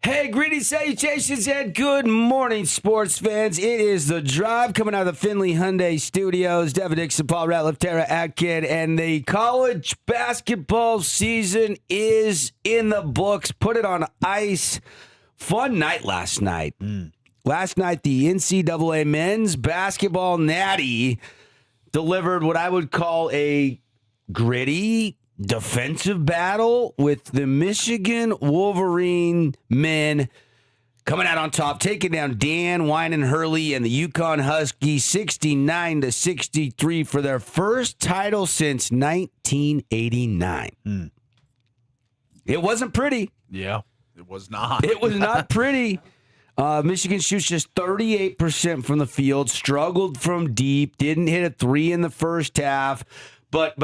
Hey, greetings, salutations, and good morning, sports fans. It is The Drive coming out of the Findlay Hyundai Studios. Devin, Dixon, Paul, Ratliff, Atkin, and the college basketball season is in the books. Put it on ice. Fun night last night. Last night, the NCAA men's basketball natty delivered what I would call a gritty defensive battle with the Michigan Wolverine men coming out on top, taking down Dan Hurley and the UConn Huskies 69-63 for their first title since 1989. It wasn't pretty. Yeah, it was not. It was not pretty. Michigan shoots just 38% from the field, struggled from deep, didn't hit a three in the first half, but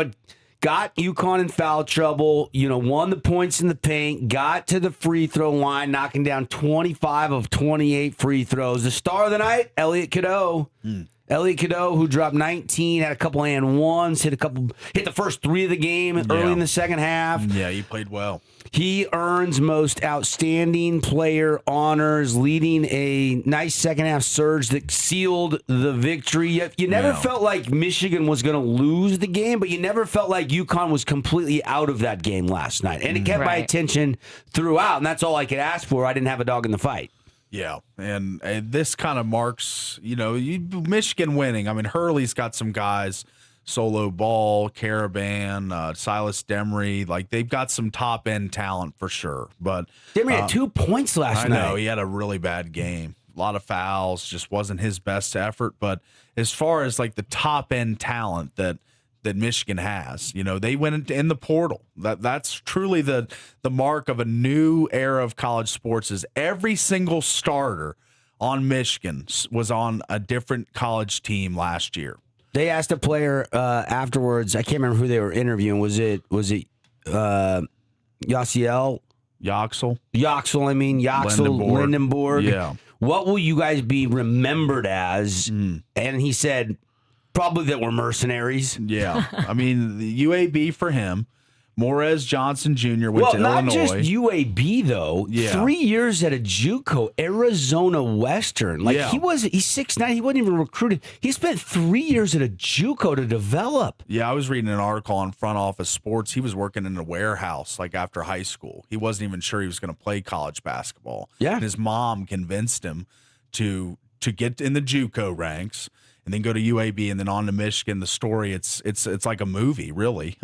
got UConn in foul trouble, won the points in the paint, got to the free throw line, knocking down 25 of 28 free throws. The star of the night, Elliot Cadeau. Elliot Cadeau, who dropped 19, had a couple and ones, hit the first three of the game early in the second half. Yeah, he played well. He earns most outstanding player honors, leading a nice second half surge that sealed the victory. You never felt like Michigan was going to lose the game, but you never felt like UConn was completely out of that game last night. And it kept my attention throughout, and that's all I could ask for. I didn't have a dog in the fight. Yeah, and this kind of marks, Michigan winning. I mean, Hurley's got some guys, Solo Ball, Caravan, Silas Demery. Like, they've got some top-end talent for sure. But Demery had 2 points last night. I know, he had a really bad game. A lot of fouls, just wasn't his best effort. But as far as, like, the top-end talent that Michigan has, they went in the portal. That's truly the mark of a new era of college sports. Is every single starter on Michigan was on a different college team last year. They asked a player afterwards. I can't remember who they were interviewing. Was it Yasiel? Yaxel? Lindenborg. Yeah. What will you guys be remembered as? And he said, probably that we're mercenaries. Yeah. I mean, the UAB for him. Morez Johnson Jr. went to Illinois. Well, not just UAB, though. Yeah. 3 years at a JUCO, Arizona Western. He's 6'9". He wasn't even recruited. He spent 3 years at a JUCO to develop. Yeah, I was reading an article on Front Office Sports. He was working in a warehouse, after high school. He wasn't even sure he was going to play college basketball. Yeah. And his mom convinced him to get in the JUCO ranks and then go to UAB and then on to Michigan. The story, it's like a movie, really.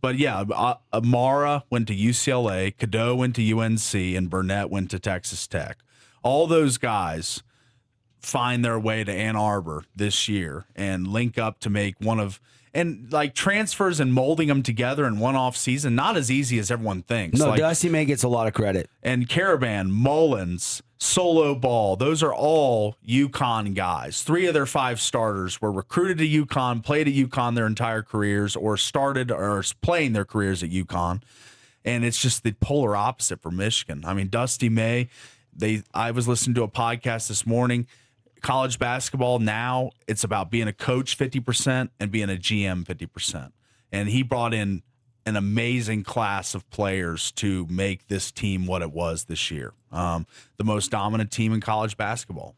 But yeah, Amara went to UCLA, Cadeau went to UNC, and Burnett went to Texas Tech. All those guys find their way to Ann Arbor this year and link up to make transfers and molding them together in one off season, not as easy as everyone thinks. No, Dusty May gets a lot of credit. And Caravan, Mullins, Solo Ball, those are all UConn guys. 3 of their 5 starters were recruited to UConn, played at UConn their entire careers, or started or playing their careers at UConn. And it's just the polar opposite for Michigan. I mean, Dusty May, I was listening to a podcast this morning. College basketball now, it's about being a coach 50% and being a GM 50%. And he brought in an amazing class of players to make this team what it was this year. The most dominant team in college basketball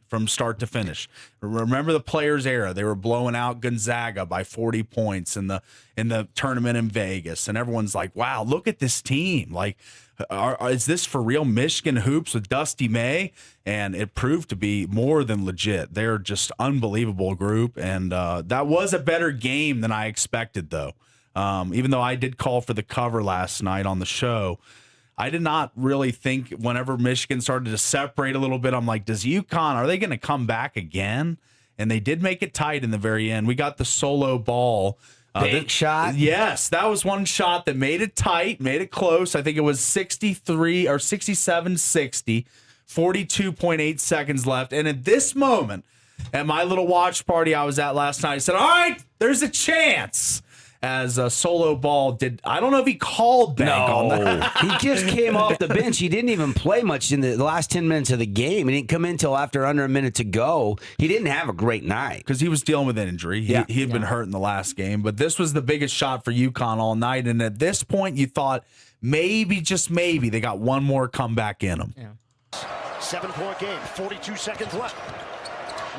from start to finish. Remember the Players era. They were blowing out Gonzaga by 40 points in the tournament in Vegas. And everyone's like, wow, look at this team. Is this for real Michigan hoops with Dusty May? And it proved to be more than legit. They're just unbelievable group. And that was a better game than I expected, though. Even though I did call for the cover last night on the show, I did not really think whenever Michigan started to separate a little bit, I'm like, are they going to come back again? And they did make it tight in the very end. We got the Solo Ball. Big shot? Yes, that was one shot that made it tight, made it close. I think it was 67-60, 42.8 seconds left. And at this moment, at my little watch party I was at last night, I said, all right, there's a chance. As a Solo Ball did, I don't know if he called back on that. He just came off the bench. He didn't even play much in the last 10 minutes of the game. He didn't come in until after under a minute to go. He didn't have a great night. Because he was dealing with an injury. He had been hurt in the last game. But this was the biggest shot for UConn all night. And at this point, you thought maybe, just maybe, they got one more comeback in them. Yeah. 7-point game, 42 seconds left.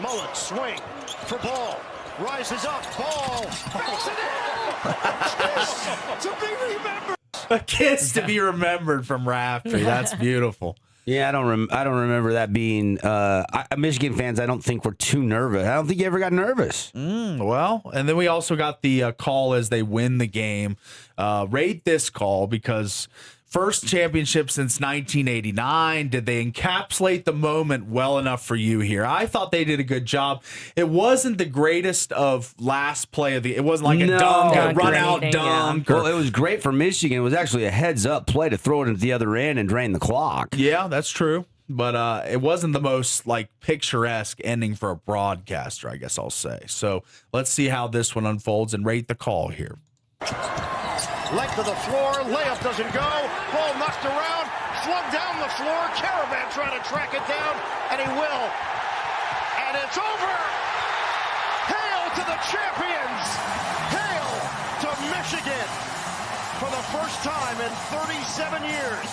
Mullen swing for Ball. Rises up, Ball. Backs it in. To be remembered. A kiss to be remembered from Raftery. That's beautiful. Yeah, I don't remember that being. Michigan fans, I don't think were too nervous. I don't think you ever got nervous. Well, and then we also got the call as they win the game. Rate this call because first championship since 1989. Did they encapsulate the moment well enough for you here? I thought they did a good job. It wasn't the greatest of last play of the. It wasn't like a dunk, a run out dunk. Well, it was great for Michigan. It was actually a heads up play to throw it into the other end and drain the clock. Yeah, that's true. But it wasn't the most like picturesque ending for a broadcaster, I guess I'll say. So let's see how this one unfolds and rate the call here. Length of the floor, layup doesn't go. Ball knocked around, flung down the floor. Caravan trying to track it down, and he will. And it's over. Hail to the champions. Hail to Michigan. For the first time in 37 years,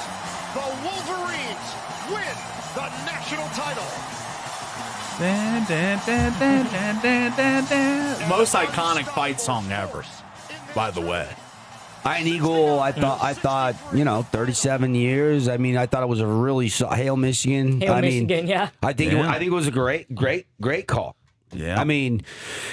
the Wolverines win the national title. Most iconic fight song ever, by the way. Iron Eagle, I thought, 37 years. I mean, I thought it was a really Hail Michigan. Hail Michigan, yeah. I think it was a great call. Yeah. I mean,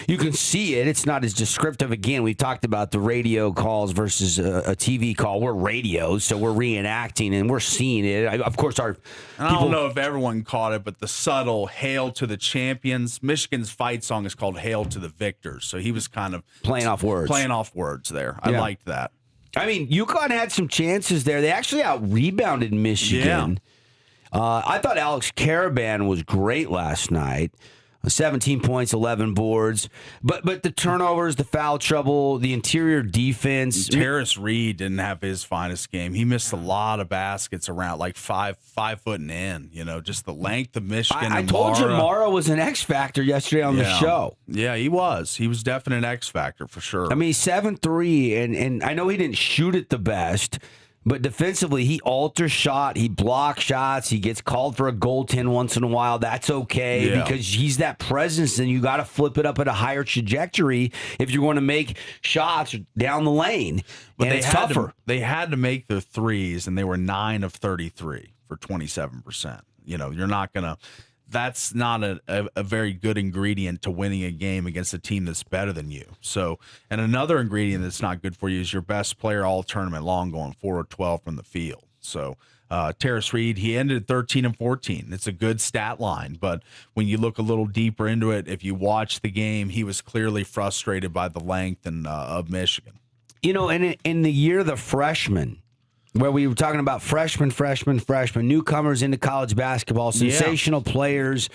you can see it. It's not as descriptive. Again, we've talked about the radio calls versus a TV call. We're radios, so we're reenacting and we're seeing it. Of course, I don't know if everyone caught it, but the subtle "Hail to the Champions." Michigan's fight song is called "Hail to the Victors," so he was kind of playing off words there. I liked that. I mean, UConn had some chances there. They actually out-rebounded Michigan. Yeah. I thought Alex Caravan was great last night. 17 points, 11 boards. But the turnovers, the foul trouble, the interior defense. Terrace Reed didn't have his finest game. He missed a lot of baskets around like 5 foot and in. Just the length of Michigan. I told you Mara was an X factor yesterday on the show. Yeah, he was. He was definitely an X factor for sure. I mean, 7-3, and I know he didn't shoot it the best. But defensively, he alters shot, he blocks shots, he gets called for a goaltend once in a while. That's okay because he's that presence, and you got to flip it up at a higher trajectory if you're going to make shots down the lane. But it's tougher. They had to make their threes, and they were 9 of 33 for 27%. You're not going to. That's not a very good ingredient to winning a game against a team that's better than you. So, and another ingredient that's not good for you is your best player all tournament long going 4 of 12 from the field. So, Terrace Reed, he ended 13 and 14. It's a good stat line, but when you look a little deeper into it, if you watch the game, he was clearly frustrated by the length of Michigan. And in the year of the freshman, where we were talking about freshmen, newcomers into college basketball, sensational players,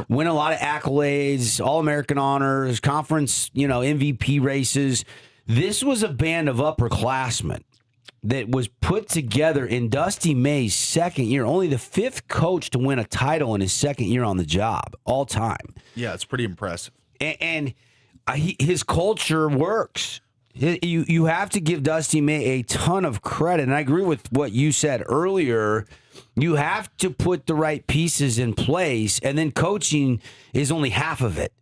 win a lot of accolades, All-American honors, conference, MVP races. This was a band of upperclassmen that was put together in Dusty May's second year, only the 5th coach to win a title in his second year on the job, all time. Yeah, it's pretty impressive. And his culture works. You have to give Dusty May a ton of credit, and I agree with what you said earlier. You have to put the right pieces in place, and then coaching is only half of it.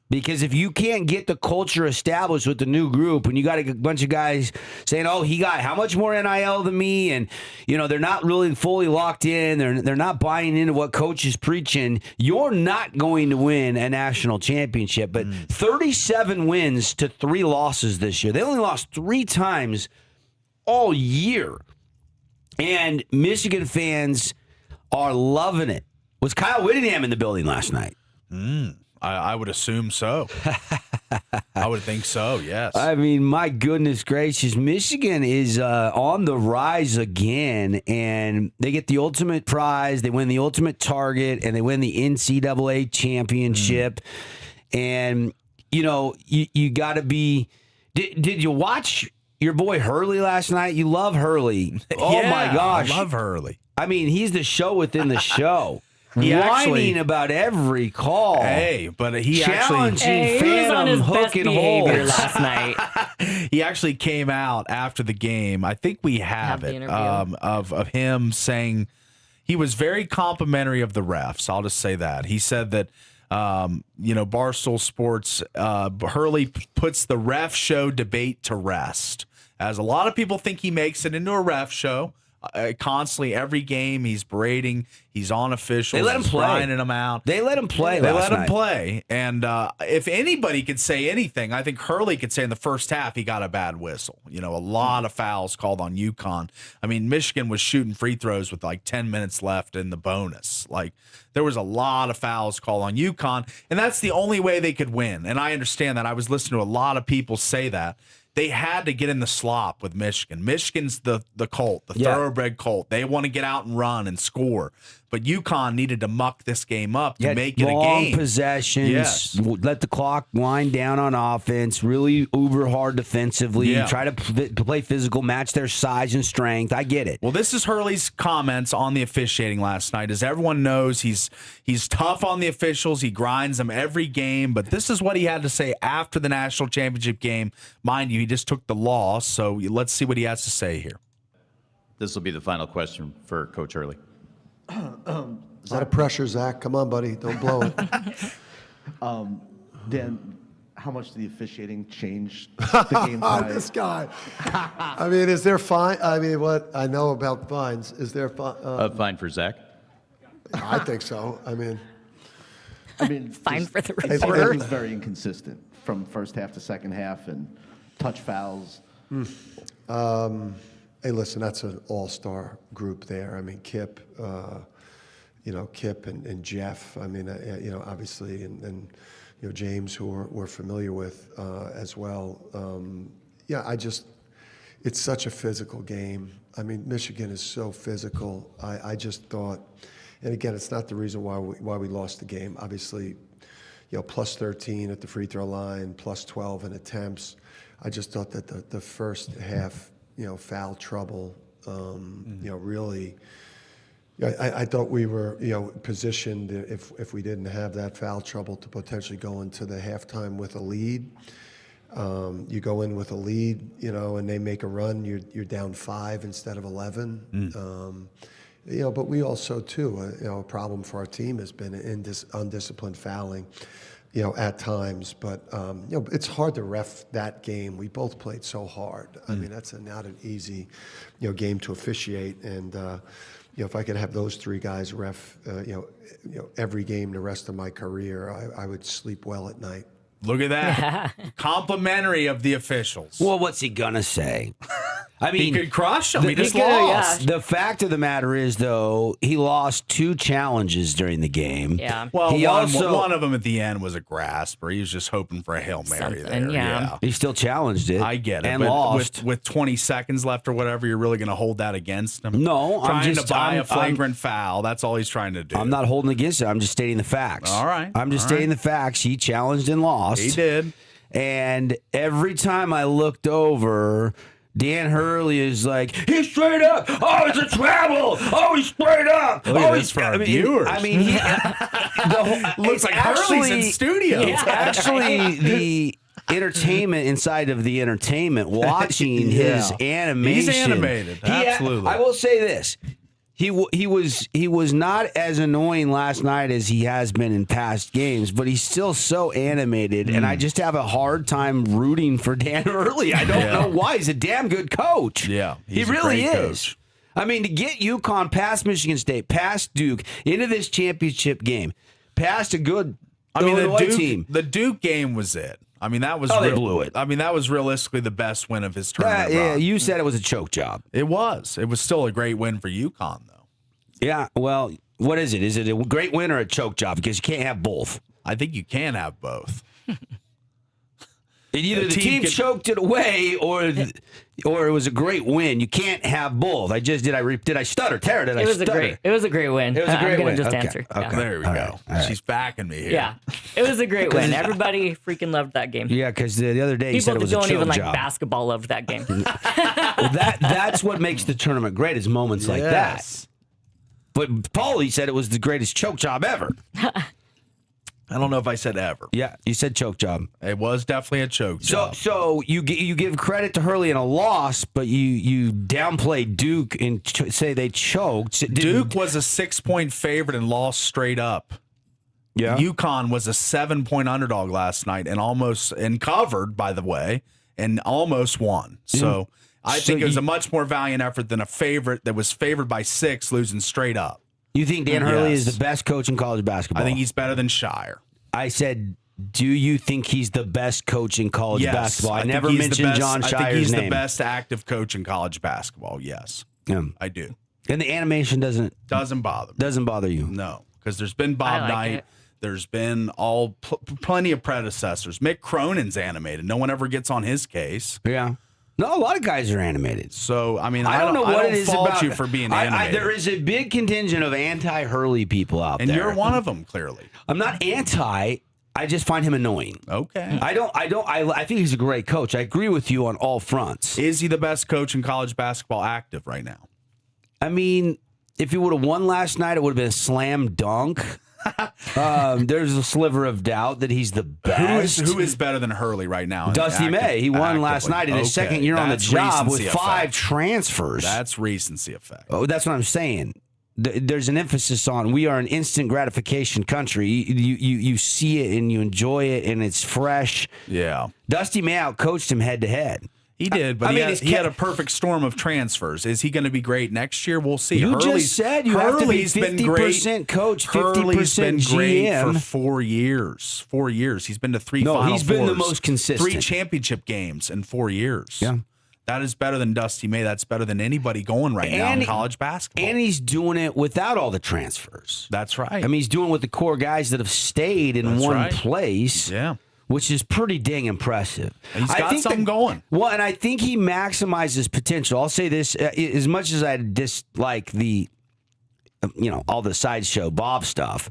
Because if you can't get the culture established with the new group, and you got a bunch of guys saying, "Oh, he got how much more NIL than me," and they're not really fully locked in, they're not buying into what coach is preaching, you're not going to win a national championship. But 37 wins to 3 losses this year. They only lost 3 times all year, and Michigan fans are loving it. Was Kyle Whittingham in the building last night? I would assume so. I would think so, yes. I mean, my goodness gracious. Michigan is on the rise again, and they get the ultimate prize. They win the ultimate target, and they win the NCAA championship. And, you got to be – did you watch your boy Hurley last night? You love Hurley. Oh, my gosh. I love Hurley. I mean, he's the show within the show. whining about every call. Hey, but he challenging actually he was on his Phantom best hook and behavior hold. last night. he actually came out after the game. I think we have the it interview. of him saying he was very complimentary of the refs. I'll just say that. He said that Barstool Sports Hurley puts the ref show debate to rest, as a lot of people think he makes it into a ref show. Constantly, every game, he's berating. He's on officials. They let him he's play. grinding him out. They let him play. They last let him night. play. And if anybody could say anything, I think Hurley could say in the first half he got a bad whistle. A lot of fouls called on UConn. I mean, Michigan was shooting free throws with like 10 minutes left in the bonus. Like, there was a lot of fouls called on UConn, and that's the only way they could win. And I understand that. I was listening to a lot of people say that. They had to get in the slop with Michigan. Michigan's the colt, the thoroughbred colt. They want to get out and run and score. But UConn needed to muck this game up to make it a game. Long possessions. Yes. Let the clock wind down on offense. Really uber hard defensively. Yeah. Try to play physical, match their size and strength. I get it. Well, this is Hurley's comments on the officiating last night. As everyone knows, he's tough on the officials. He grinds them every game. But this is what he had to say after the national championship game. Mind you, he just took the loss. So let's see what he has to say here. This will be the final question for Coach Hurley. Is that a pressure, Zach? Come on, buddy. Don't blow it. Dan, how much did the officiating change the game tonight? This guy. I mean, is there fine? I mean, what I know about fines, is there fine? Fine for Zach. I think so. I mean, Fine for the It reporter. was very inconsistent from first half to second half and touch fouls. hey, listen, that's an all-star group there. I mean, Kip, Kip and Jeff. I mean, obviously, and James, who we're familiar with as well. It's such a physical game. I mean, Michigan is so physical. I just thought, and again, it's not the reason why we lost the game. Obviously, plus 13 at the free throw line, plus 12 in attempts. I just thought that the first half, foul trouble, really. I thought we were, positioned if we didn't have that foul trouble to potentially go into the halftime with a lead. You go in with a lead, and they make a run. You're down 5 instead of 11. But we also too, a problem for our team has been undisciplined fouling, at times. But it's hard to ref that game. We both played so hard. I mean, that's not an easy, game to officiate. And if I could have those three guys ref, every game the rest of my career, I would sleep well at night. Look at that. Complimentary of the officials. Well, what's he gonna say? I mean, He could crush them. He just could, yeah. lost. The fact of the matter is, though, he lost 2 challenges during the game. Yeah. Well, He one also- of them at the end was a grasp, or he was just hoping for a Hail Mary Something, there. yeah. He still challenged it. I get it. And but lost. With 20 seconds left or whatever, you're really going to hold that against him? No, I'm trying just- to buy I'm- a flagrant foul. That's all he's trying to do. I'm not holding against it. I'm just stating the facts. All right. I'm just All stating right. the facts. He challenged and lost. He did. And every time I looked over, Dan Hurley is like, he's straight up. Oh, it's a travel. Oh, he's straight up. Look at oh, this he's for our viewers. I mean, Looks like Hurley's in studio. It's actually the entertainment inside of the entertainment. Watching his animation. He's animated. Absolutely. I will say this. He was not as annoying last night as he has been in past games, but he's still so animated, and I just have a hard time rooting for Dan Hurley. I don't know why. He's a damn good coach. Yeah, he he's a really great is. coach. I mean, to get UConn past Michigan State, past Duke, into this championship game, past a good Illinois team. The Duke game was it. I mean, that was they blew it. I mean, that was realistically the best win of his tournament Yeah, run. you said it was a choke job. It was. It was still a great win for UConn, though. Yeah, well, what is it? Is it a great win or a choke job? Because you can't have both. I think you can have both. Either A the team team can- choked it away, or it was a great win. You can't have both. Did I stutter? Tara, did I It was stutter? a great win. It was a great I'm gonna win. just Okay, answer. okay. Yeah. There we All go. right, all right. She's backing me here. Yeah, it was a great win. Everybody freaking loved that game. Yeah, because the other day you said People it was that a don't choke even like job. basketball loved that game. Well, that's what makes the tournament great is moments like that. Yes. But Paulie said it was the greatest choke job ever. I don't know if I said ever. Yeah, you said choke job. It was definitely a choke job. So you give credit to Hurley in a loss, but you downplay Duke and say they choked. Duke was a 6-point favorite and lost straight up. Yeah. UConn was a 7-point underdog last night and covered, by the way, and almost won. So I think it was a much more valiant effort than a favorite that was favored by 6 losing straight up. You think Dan Hurley Yes. is the best coach in college basketball? I think he's better than Shire. I said, do you think he's the best coach in college Yes, basketball? I think never he's the mentioned best- John Shire's I think he's name. the best active coach in college basketball. Yes, I do. And the animation doesn't bother me. you. No, because there's been I Bob like Knight. it. There's been plenty of predecessors. Mick Cronin's animated. No one ever gets on his case. Yeah. No, a lot of guys are animated. So I mean, I don't know what it is fault about you for being animated. there is a big contingent of anti-Hurley people out and there. you're one of them, clearly. I'm not anti. I just find him annoying. Okay. I think he's a great coach. I agree with you on all fronts. Is he the best coach in college basketball active right now? I mean, if he would have won last night, it would have been a slam dunk. There's a sliver of doubt that he's the best. Who is better than Hurley right now? Dusty May. He won last night in his second year on the That's job with recency 5 effect. transfers. That's recency effect. Oh, that's what I'm saying. There's an emphasis on we are an instant gratification country. You see it and you enjoy it and it's fresh. Yeah. Dusty May outcoached him head to head. He did, but he had a perfect storm of transfers. Is he going to be great next year? We'll see. You just said you have to be Hurley's been 50% coach, 50% Hurley's been great GM. for 4 years. 4 years. He's been to 3 Final he's been the Fours, most consistent. 3 championship games in 4 years. Yeah. That is better than Dusty May. That's better than anybody going right now in college basketball. And he's doing it without all the transfers. That's right. I mean, he's doing it with the core guys that have stayed in one place. Yeah. Which is pretty dang impressive. He's got something going. Well, and I think he maximizes potential. I'll say this: as much as I dislike the, all the sideshow Bob stuff,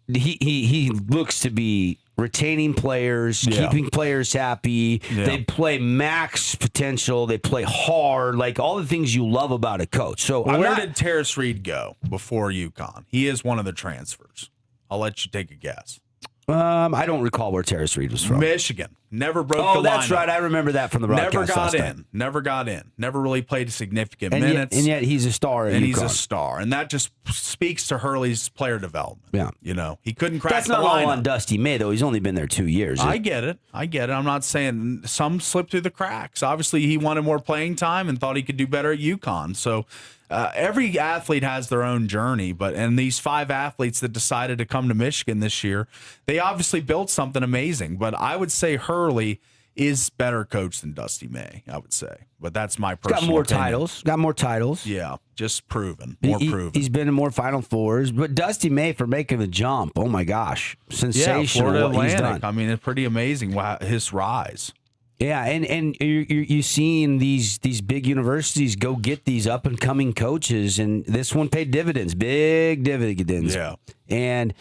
he looks to be retaining players, keeping players happy. Yeah. They play max potential. They play hard, like all the things you love about a coach. So Where did Terrace Reed go before UConn? He is one of the transfers. I'll let you take a guess. I don't recall where Terrace Reed was from. Michigan. Never broke the lineup. Oh, that's right. I remember that from the broadcast. Never got in. Never really played significant and minutes. Yet he's a star. And he's a star. And that just speaks to Hurley's player development. Yeah. He couldn't crack That's the not lineup. all on Dusty May, though. He's only been there 2 years. I get it. I'm not saying some slipped through the cracks. Obviously, he wanted more playing time and thought he could do better at UConn. So every athlete has their own journey. And these 5 athletes that decided to come to Michigan this year, they obviously built something amazing. But I would say Hurley is better coach than Dusty May, I would say. But that's my personal opinion. Got more titles. Yeah, just proven. More proven. He's been in more Final Fours. But Dusty May for making the jump, oh my gosh. Sensational Florida what he's Atlantic. done. I mean, it's pretty amazing his rise. Yeah, and you're seeing these big universities go get these up-and-coming coaches, and this one paid dividends, big dividends. Yeah. And,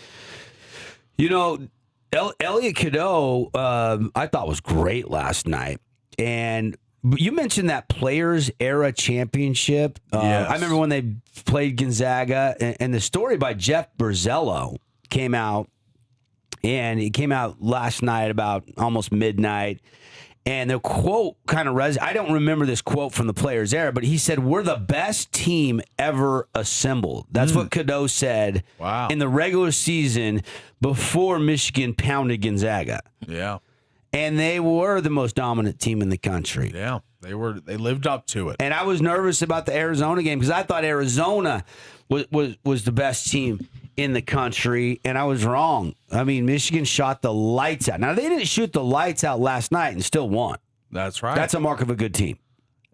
Elliot Cadeau, I thought was great last night. And you mentioned that Players Era Championship. Yes. I remember when they played Gonzaga, and the story by Jeff Berzello came out, and it came out last night about almost midnight. And the quote kind of I don't remember this quote from the Players Era, but he said, "We're the best team ever assembled." That's what Cadeau said in the regular season before Michigan pounded Gonzaga. Yeah. And they were the most dominant team in the country. Yeah. They lived up to it. And I was nervous about the Arizona game because I thought Arizona was the best team in the country, and I was wrong. I mean, Michigan shot the lights out. Now, they didn't shoot the lights out last night and still won. That's right. That's a mark of a good team.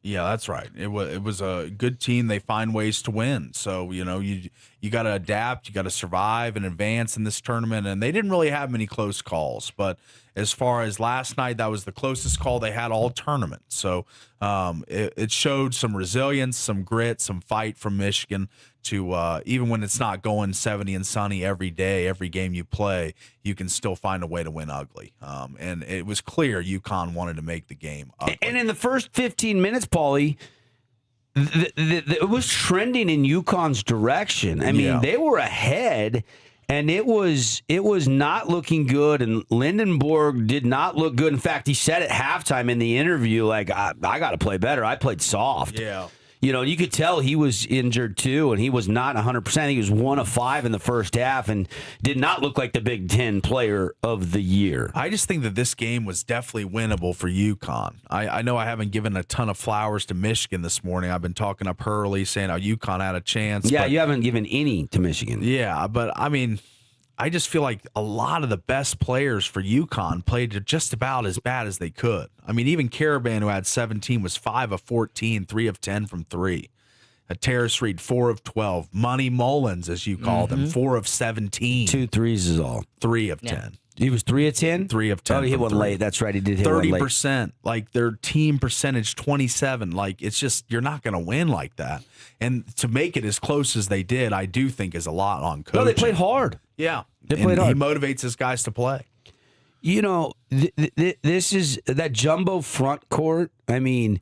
Yeah, that's right. It was a good team. They find ways to win. So, you got to adapt. You got to survive and advance in this tournament. And they didn't really have many close calls. But as far as last night, that was the closest call they had all tournament. So it showed some resilience, some grit, some fight from Michigan to even when it's not going 70 and sunny every day, every game you play, you can still find a way to win ugly. And it was clear UConn wanted to make the game ugly. And in the first 15 minutes, Paulie, it was trending in UConn's direction. I mean, they were ahead, and it was not looking good. And Lindenborg did not look good. In fact, he said at halftime in the interview, like, I got to play better. I played soft. Yeah. You know, you could tell he was injured too, and he was not 100%. He was 1 of 5 in the first half and did not look like the Big Ten player of the year. I just think that this game was definitely winnable for UConn. I know I haven't given a ton of flowers to Michigan this morning. I've been talking up Hurley, saying how UConn had a chance. Yeah, but, you haven't given any to Michigan. Yeah, but I mean, I just feel like a lot of the best players for UConn played just about as bad as they could. I mean, even Caravan, who had 17, was 5 of 14, 3 of 10 from 3. Terrace Reed, 4 of 12. Money Mullins, as you call them, 4 of 17. 2 threes is all. 3 of 10. He was 3 of 10? 3 of 10. Oh, he hit one late. That's right. He did hit one late. 30%. Like, their team percentage, 27. Like, it's just, you're not going to win like that. And to make it as close as they did, I do think is a lot on coaching. No, they played hard. Yeah. They played hard. He motivates his guys to play. You know, this is that jumbo front court. I mean,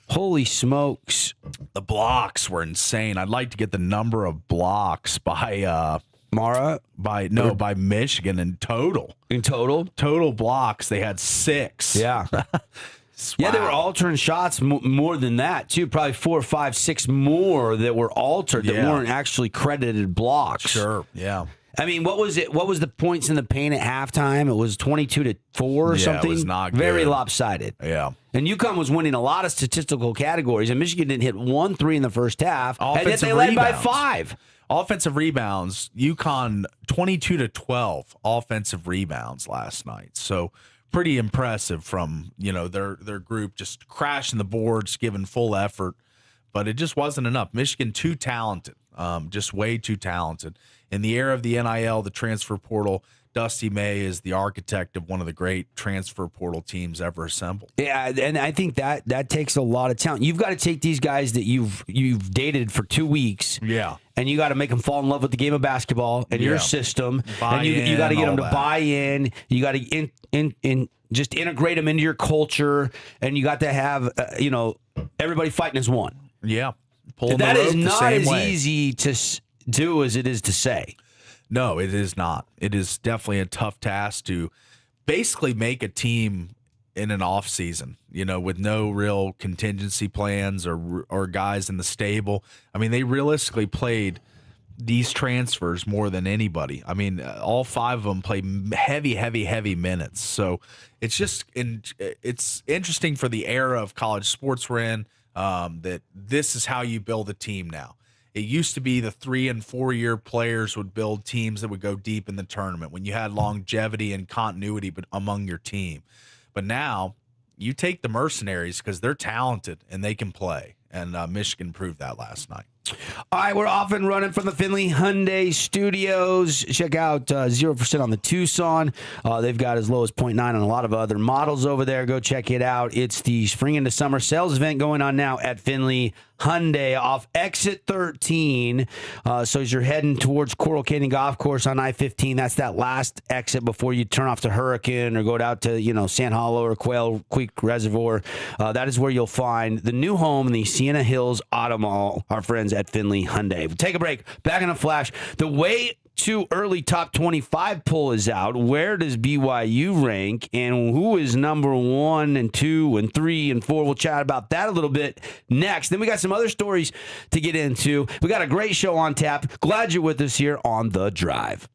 holy smokes. The blocks were insane. I'd like to get the number of blocks by Mara? by Michigan in total. In total? Total blocks, they had 6. Yeah. Yeah, they were altering shots more than that, too. Probably 4, 5, 6 more that were altered that weren't actually credited blocks. Sure, yeah. I mean, what was it? What was the points in the paint at halftime? It was 22-4 or something. It was not good. Very lopsided. Yeah. And UConn was winning a lot of statistical categories, and Michigan didn't hit 1 3 in the first half. And yet they led by 5. Offensive rebounds, UConn 22-12 offensive rebounds last night. So pretty impressive from, their group, just crashing the boards, giving full effort. But it just wasn't enough. Michigan, too talented, just way too talented. In the era of the NIL, the transfer portal, Dusty May is the architect of one of the great transfer portal teams ever assembled. Yeah, and I think that takes a lot of talent. You've got to take these guys that you've dated for 2 weeks. Yeah. And you got to make them fall in love with the game of basketball and your system. Buy and you got to get them to that. buy in. You got to just integrate them into your culture. And you got to have, everybody fighting as one. Yeah. Pulling That the is rope the not same as way. easy to do as it is to say. No, it is not. It is definitely a tough task to basically make a team in an off season, with no real contingency plans or guys in the stable. I mean, they realistically played these transfers more than anybody. I mean, all 5 of them played heavy minutes. So it's just it's interesting for the era of college sports we're in, that this is how you build a team now. It used to be the 3 and 4 year players would build teams that would go deep in the tournament when you had longevity and continuity among your team. But now you take the mercenaries because they're talented and they can play. And Michigan proved that last night. All right, we're off and running from the Finley Hyundai Studios. Check out 0% on the Tucson. They've got as low as 0.9 on a lot of other models over there. Go check it out. It's the spring into summer sales event going on now at Finley Hyundai off exit 13. So as you're heading towards Coral Canyon Golf Course on I-15, that's that last exit before you turn off to Hurricane or go out to Sand Hollow or Quail Creek Reservoir. That is where you'll find the new home in the Sienna Hills Auto Mall, our friends at Finley Hyundai. We'll take a break. Back in a flash. The way too early top 25 poll is out. Where does BYU rank, and who is number 1 and 2 and 3 and 4? We'll chat about that a little bit next. Then we got some other stories to get into. We got a great show on tap. Glad you're with us here on The Drive.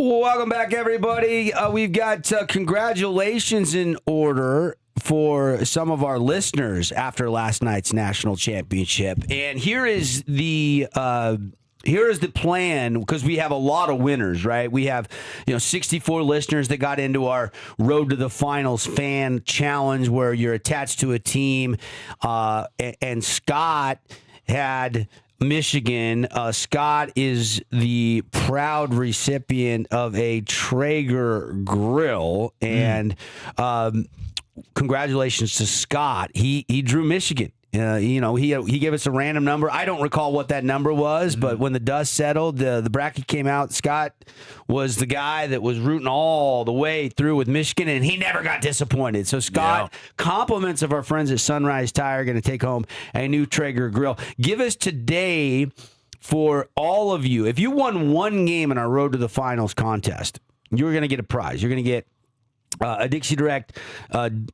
Welcome back, everybody. We've got congratulations in order for some of our listeners after last night's national championship. And here is the plan, because we have a lot of winners, right? We have 64 listeners that got into our Road to the Finals fan challenge, where you're attached to a team. And Scott had Michigan. Scott is the proud recipient of a Traeger grill, and congratulations to Scott. He drew Michigan. He gave us a random number. I don't recall what that number was, but when the dust settled, the bracket came out. Scott was the guy that was rooting all the way through with Michigan, and he never got disappointed. So, Scott, compliments of our friends at Sunrise Tire, going to take home a new Traeger grill. Give us today for all of you. If you won one game in our Road to the Finals contest, you're going to get a prize. You're going to get a Dixie Direct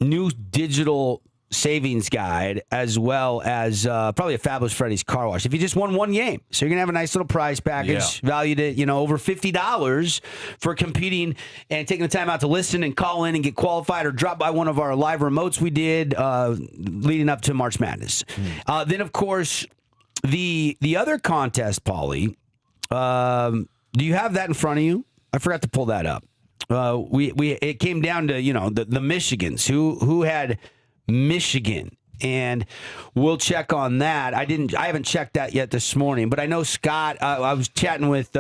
new digital savings guide, as well as probably a Fabulous Freddy's car wash if you just won one game. So you're gonna have a nice little prize package valued at over $50 for competing and taking the time out to listen and call in and get qualified, or drop by one of our live remotes we did leading up to March Madness. Then of course the other contest, Paulie, do you have that in front of you? I forgot to pull that up. It came down to the Michigans who had Michigan, and we'll check on that. I haven't checked that yet this morning, but I know Scott. I was chatting with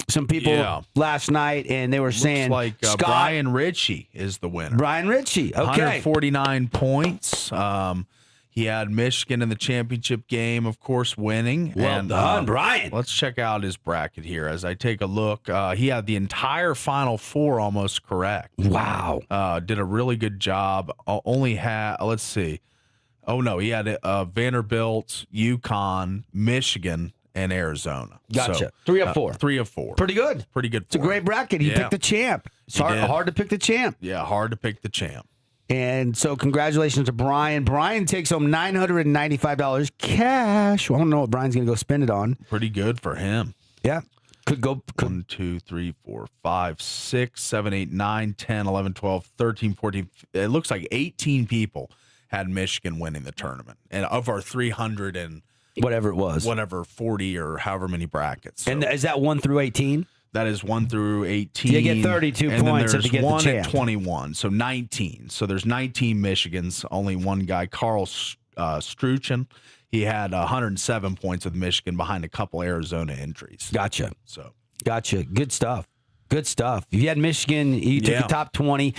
some people last night, and they were saying like Scott, Brian Ritchie is the winner. Brian Ritchie, okay, 149 points. He had Michigan in the championship game, of course, winning. Well done, Brian. Let's check out his bracket here as I take a look. He had the entire Final Four almost correct. Wow. Did a really good job. Only had, let's see. Oh, no, he had Vanderbilt, UConn, Michigan, and Arizona. Gotcha. So, 3 of 4. 3 of 4. Pretty good. Pretty good. It's a great bracket. He picked the champ. It's hard to pick the champ. Yeah, hard to pick the champ. And so congratulations to Brian. Brian takes home $995 cash. Well, I don't know what Brian's going to go spend it on. Pretty good for him. Yeah. Could 1, 2, 3, 4, 5, 6, 7, 8, 9, 10, 11, 12, 13, 14. It looks like 18 people had Michigan winning the tournament. And of our 300 and whatever it was, 40 or however many brackets. So and is that 1 through 18? That is 1 through 18. You get 32 and points then if you get the one champ. at 21, so 19. So there's 19 Michigans. Only one guy, Carl Struchen. He had 107 points with Michigan behind a couple Arizona entries. Gotcha. So Gotcha. Good stuff. Good stuff. If you had Michigan, you took the top 20.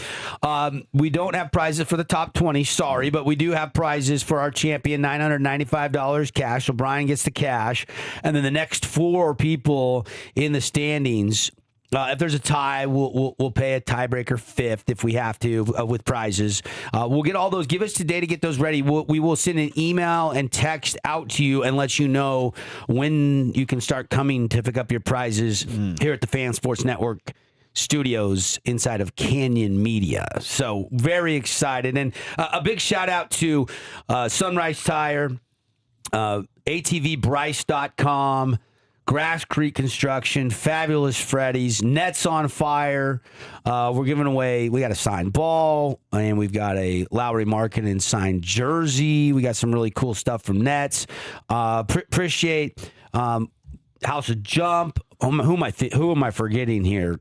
We don't have prizes for the top 20, sorry, but we do have prizes for our champion, $995 cash. So Brian gets the cash. And then the next 4 people in the standings, if there's a tie, we'll pay a tiebreaker 5th if we have to with prizes. We'll get all those. Give us today to get those ready. We will send an email and text out to you and let you know when you can start coming to pick up your prizes here at the Fan Sports Network studios inside of Canyon Media. So very excited. And a big shout out to Sunrise Tire, ATVBryce.com, Grass Creek Construction, Fabulous Freddy's, Nets on Fire. We're giving away, we got a signed ball, and we've got a Lowry Markkanen signed jersey. We got some really cool stuff from Nets. Appreciate House of Jump. Who am I forgetting here?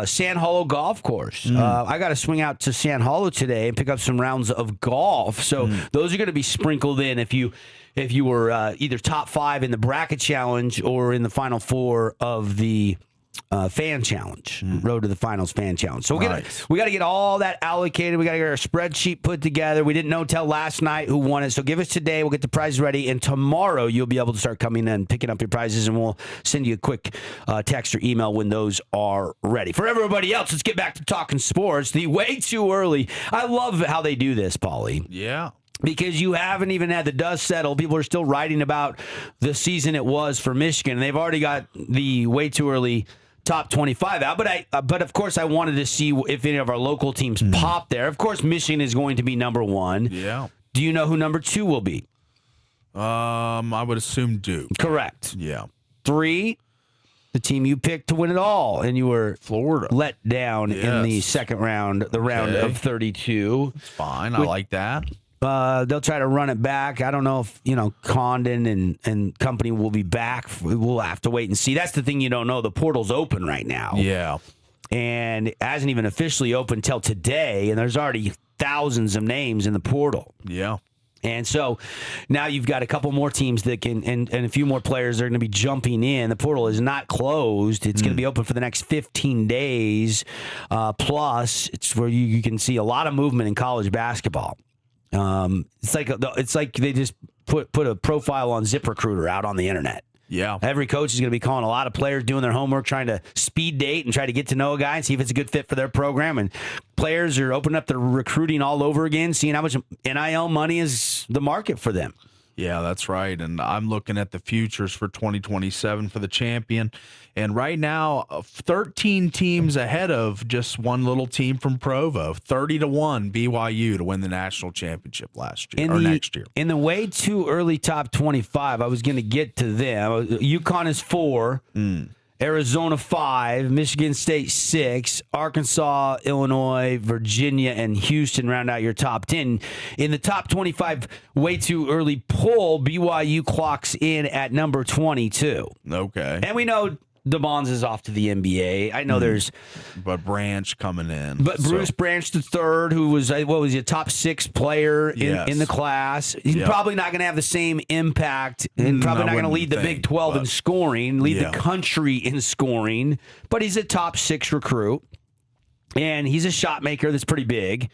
Sand Hollow Golf Course. I got to swing out to Sand Hollow today and pick up some rounds of golf. So those are going to be sprinkled in if you were either top 5 in the bracket challenge or in the final 4 of the fan challenge, Road to the Finals fan challenge. So we got to get all that allocated. We got to get our spreadsheet put together. We didn't know till last night who won it. So give us today. We'll get the prizes ready. And tomorrow you'll be able to start coming in, picking up your prizes, and we'll send you a quick text or email when those are ready. For everybody else, let's get back to talking sports. The way too early. I love how they do this, Paulie. yeah. Because you haven't even had the dust settle. People are still writing about the season it was for Michigan. They've already got the way too early top 25 out. But of course, I wanted to see if any of our local teams pop there. Of course, Michigan is going to be number 1. Yeah. Do you know who number 2 will be? I would assume Duke. Correct. Yeah. 3. the team you picked to win it all, and you were Florida let down in the Yes. second round, the round of 32. It's fine. I like that. They'll try to run it back. I don't know if, Condon and company will be back. We'll have to wait and see. That's the thing you don't know. The portal's open right now. Yeah. And it hasn't even officially opened till today, and there's already thousands of names in the portal. Yeah. And so now you've got a couple more teams that can, and a few more players that are going to be jumping in. The portal is not closed. It's going to be open for the next 15 days. Plus, it's where you can see a lot of movement in college basketball. It's like they just put a profile on ZipRecruiter out on the internet. Yeah. Every coach is going to be calling a lot of players, doing their homework, trying to speed date and try to get to know a guy and see if it's a good fit for their program. And players are opening up their recruiting all over again, seeing how much NIL money is the market for them. Yeah, that's right. And I'm looking at the futures for 2027 for the champion. And right now, 13 teams ahead of just one little team from Provo. 30-1 BYU to win the national championship next year. In the way too early top 25, I was going to get to them. UConn is 4. Arizona 5, Michigan State 6, Arkansas, Illinois, Virginia, and Houston round out your top 10. In the top 25 way too early poll, BYU clocks in at number 22. Okay. And we know DeBonds is off to the NBA. I know there's... But Branch coming in. But Bruce Branch III, who was he, a top 6 player Yes. in the class, he's Yep. probably not going to have the same impact and probably I not going to wouldn't lead the Big think, 12 in but- scoring, lead Yeah. the country in scoring, but he's a top 6 recruit. And he's a shot maker that's pretty big.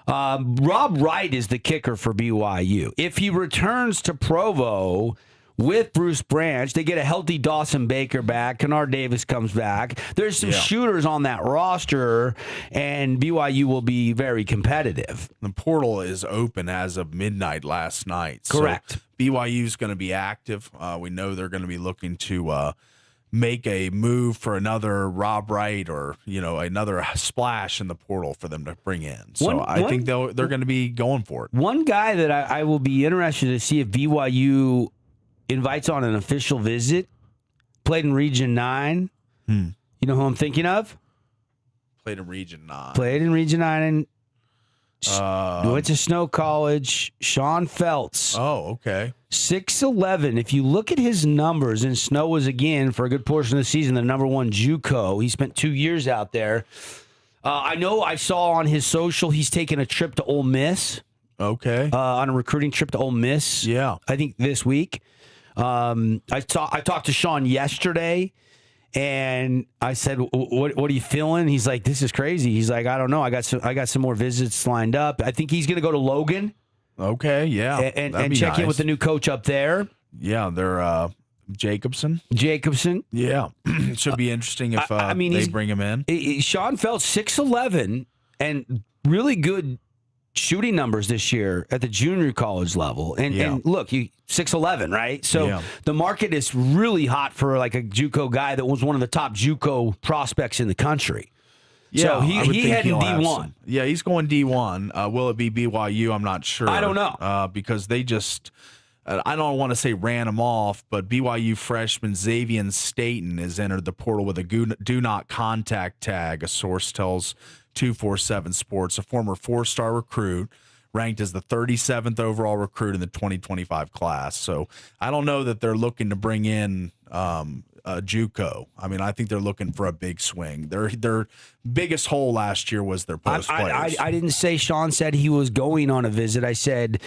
Rob Wright is the kicker for BYU. If he returns to Provo with Bruce Branch, they get a healthy Dawson Baker back. Kennard Davis comes back. There's some shooters on that roster, and BYU will be very competitive. The portal is open as of midnight last night. Correct. So BYU is going to be active. We know they're going to be looking to make a move for another Rob Wright or another splash in the portal for them to bring in. So I think they're going to be going for it. One guy that I will be interested to see if BYU invites on an official visit, played in Region 9. You know who I'm thinking of? Played in Region 9. Played in Region 9 and went to Snow College. Sean Feltz. Oh, okay. 6'11". If you look at his numbers, and Snow was, again, for a good portion of the season, the number 1 JUCO. He spent 2 years out there. I know I saw on his social he's taking a trip to Ole Miss. Okay. On a recruiting trip to Ole Miss. Yeah. I think this week. I talked to Sean yesterday, and I said, "What are you feeling?" He's like, "This is crazy." He's like, "I don't know. I got some more visits lined up. I think he's going to go to Logan." Okay. Yeah. And check in with the new coach up there. Yeah, they're Jacobson. Yeah. It should be interesting if they bring him in. Sean Feltz, 6'11", and really good shooting numbers this year at the junior college level. And look, 6'11", right? So the market is really hot for like a JUCO guy that was one of the top JUCO prospects in the country. Yeah, so he heading D1. Yeah, he's going D1. Will it be BYU? I'm not sure. I don't know. Because they just, I don't want to say ran him off, but BYU freshman Xavier Staten has entered the portal with a do not contact tag, a source tells 247 Sports, a former 4-star recruit, ranked as the 37th overall recruit in the 2025 class. So I don't know that they're looking to bring in JUCO. I mean, I think they're looking for a big swing. Their biggest hole last year was their post players. I didn't say Sean said he was going on a visit. I said,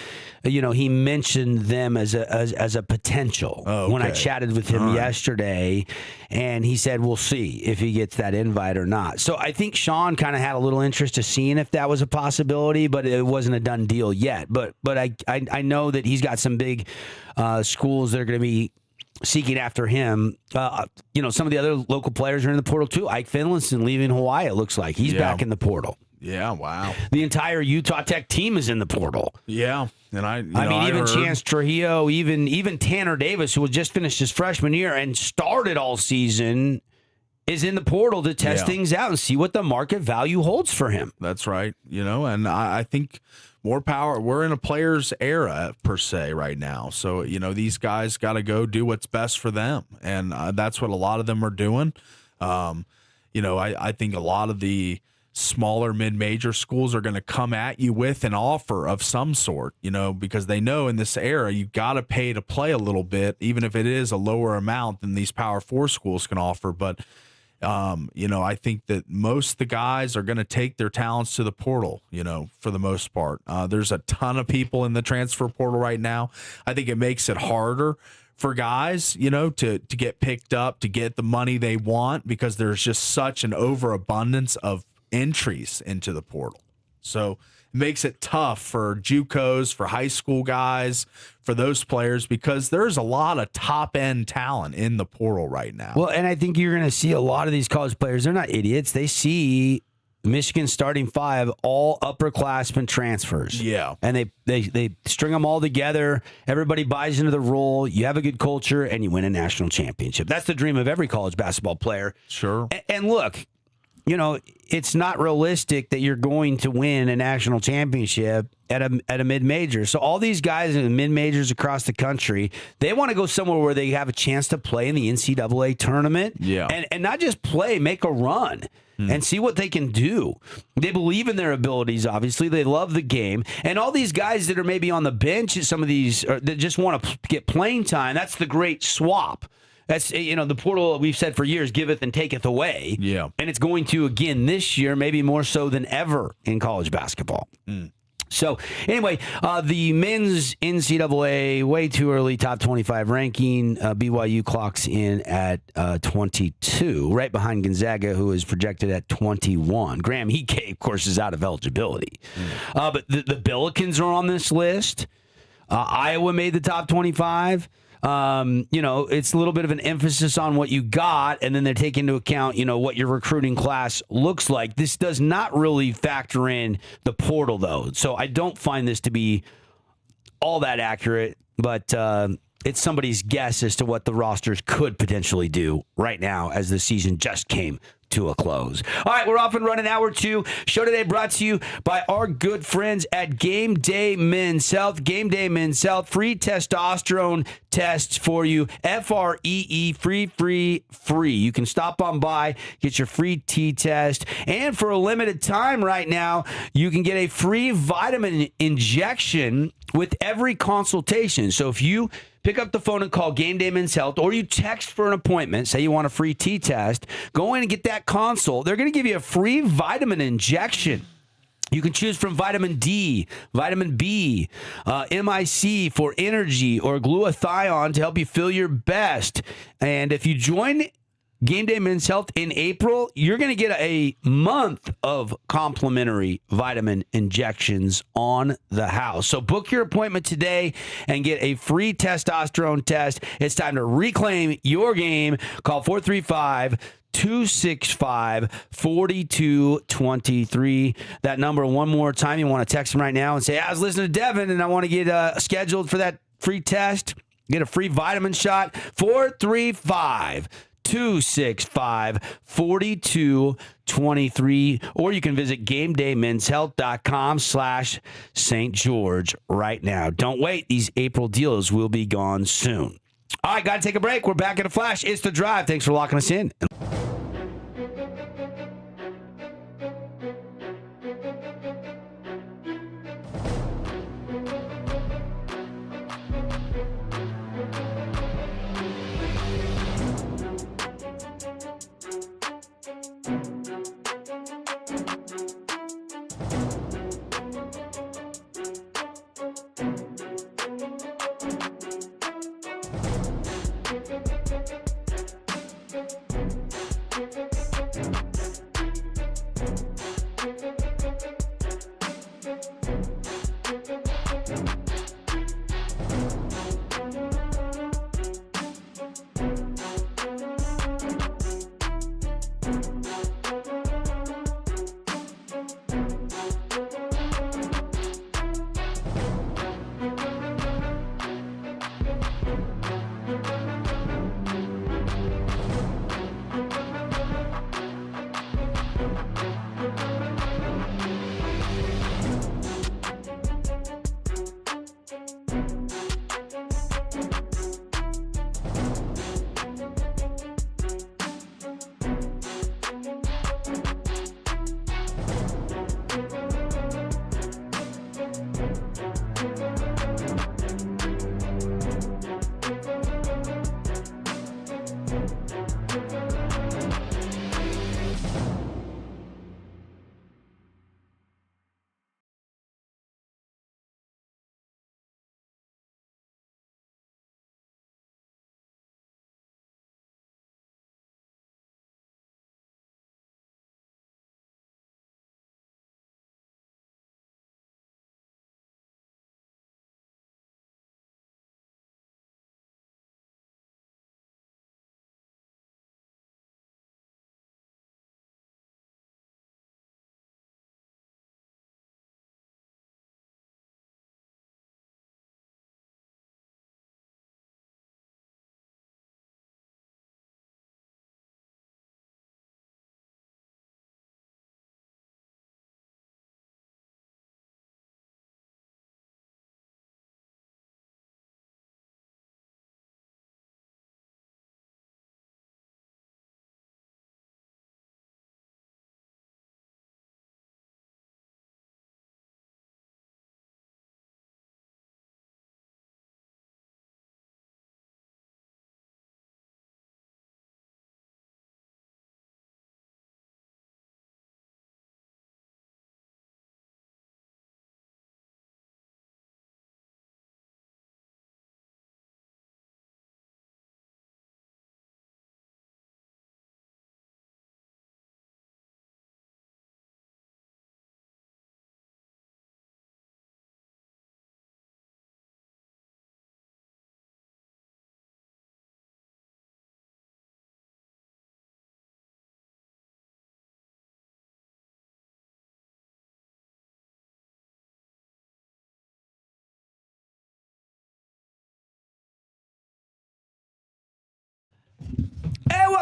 he mentioned them as a potential when I chatted with him yesterday, and he said we'll see if he gets that invite or not. So I think Sean kind of had a little interest of seeing if that was a possibility, but it wasn't a done deal yet. But I know that he's got some big schools that are going to be seeking after him. Some of the other local players are in the portal too. Ike Finlayson leaving Hawaii, it looks like. He's back in the portal. Yeah, wow. The entire Utah Tech team is in the portal. Yeah. And I even heard Chance Trujillo, even Tanner Davis, who had just finished his freshman year and started all season, is in the portal to test things out and see what the market value holds for him. That's right. And I think more power. We're in a player's era per se right now. So, these guys got to go do what's best for them. And that's what a lot of them are doing. I think a lot of the smaller mid-major schools are going to come at you with an offer of some sort, because they know in this era you got to pay to play a little bit, even if it is a lower amount than these Power 4 schools can offer. But, I think that most of the guys are going to take their talents to the portal, for the most part. There's a ton of people in the transfer portal right now. I think it makes it harder for guys, to get picked up, to get the money they want, because there's just such an overabundance of entries into the portal. So it makes it tough for JUCOs, for high school guys, for those players, because there's a lot of top end talent in the portal right now. Well, and I think you're going to see a lot of these college players. They're not idiots. They see Michigan starting 5, all upperclassmen transfers. Yeah. And they string them all together. Everybody buys into the role. You have a good culture, and you win a national championship. That's the dream of every college basketball player. Sure. And look, it's not realistic that you're going to win a national championship at a mid-major. So all these guys in the mid-majors across the country, they want to go somewhere where they have a chance to play in the NCAA tournament. Yeah. And not just play, make a run. And see what they can do. They believe in their abilities, obviously. They love the game. And all these guys that are maybe on the bench, some of these that just want to get playing time, that's the great swap. That's, the portal we've said for years, giveth and taketh away. Yeah. And it's going to again this year, maybe more so than ever in college basketball. So, anyway, the men's NCAA way too early top 25 ranking. BYU clocks in at 22, right behind Gonzaga, who is projected at 21. Graham Ike, of course, is out of eligibility. But the Billikens are on this list. Iowa made the top 25. It's a little bit of an emphasis on what you got, and then they take into account, what your recruiting class looks like. This does not really factor in the portal, though. So I don't find this to be all that accurate, but it's somebody's guess as to what the rosters could potentially do right now as the season just came to a close. All right, we're off and running. Hour 2. Show today brought to you by our good friends at Game Day Men's Health. Game Day Men's Health, free testosterone tests for you. FREE, free. You can stop on by, get your free T-test. And for a limited time right now, you can get a free vitamin injection with every consultation. So if you pick up the phone and call Game Day Men's Health, or you text for an appointment, say you want a free T-test, go in and get that consult. They're going to give you a free vitamin injection. You can choose from vitamin D, vitamin B, MIC for energy, or glutathione to help you feel your best. And if you join Game Day Men's Health in April, you're going to get a month of complimentary vitamin injections on the house. So book your appointment today and get a free testosterone test. It's time to reclaim your game. Call 435-265-4223. That number one more time. You want to text them right now and say, I was listening to Devin and I want to get scheduled for that free test. Get a free vitamin shot. 435-265-4223, or you can visit GameDayMen'sHealth.com/St. George right now. Don't wait. These April deals will be gone soon. All right, got to take a break. We're back in a flash. It's The Drive. Thanks for locking us in.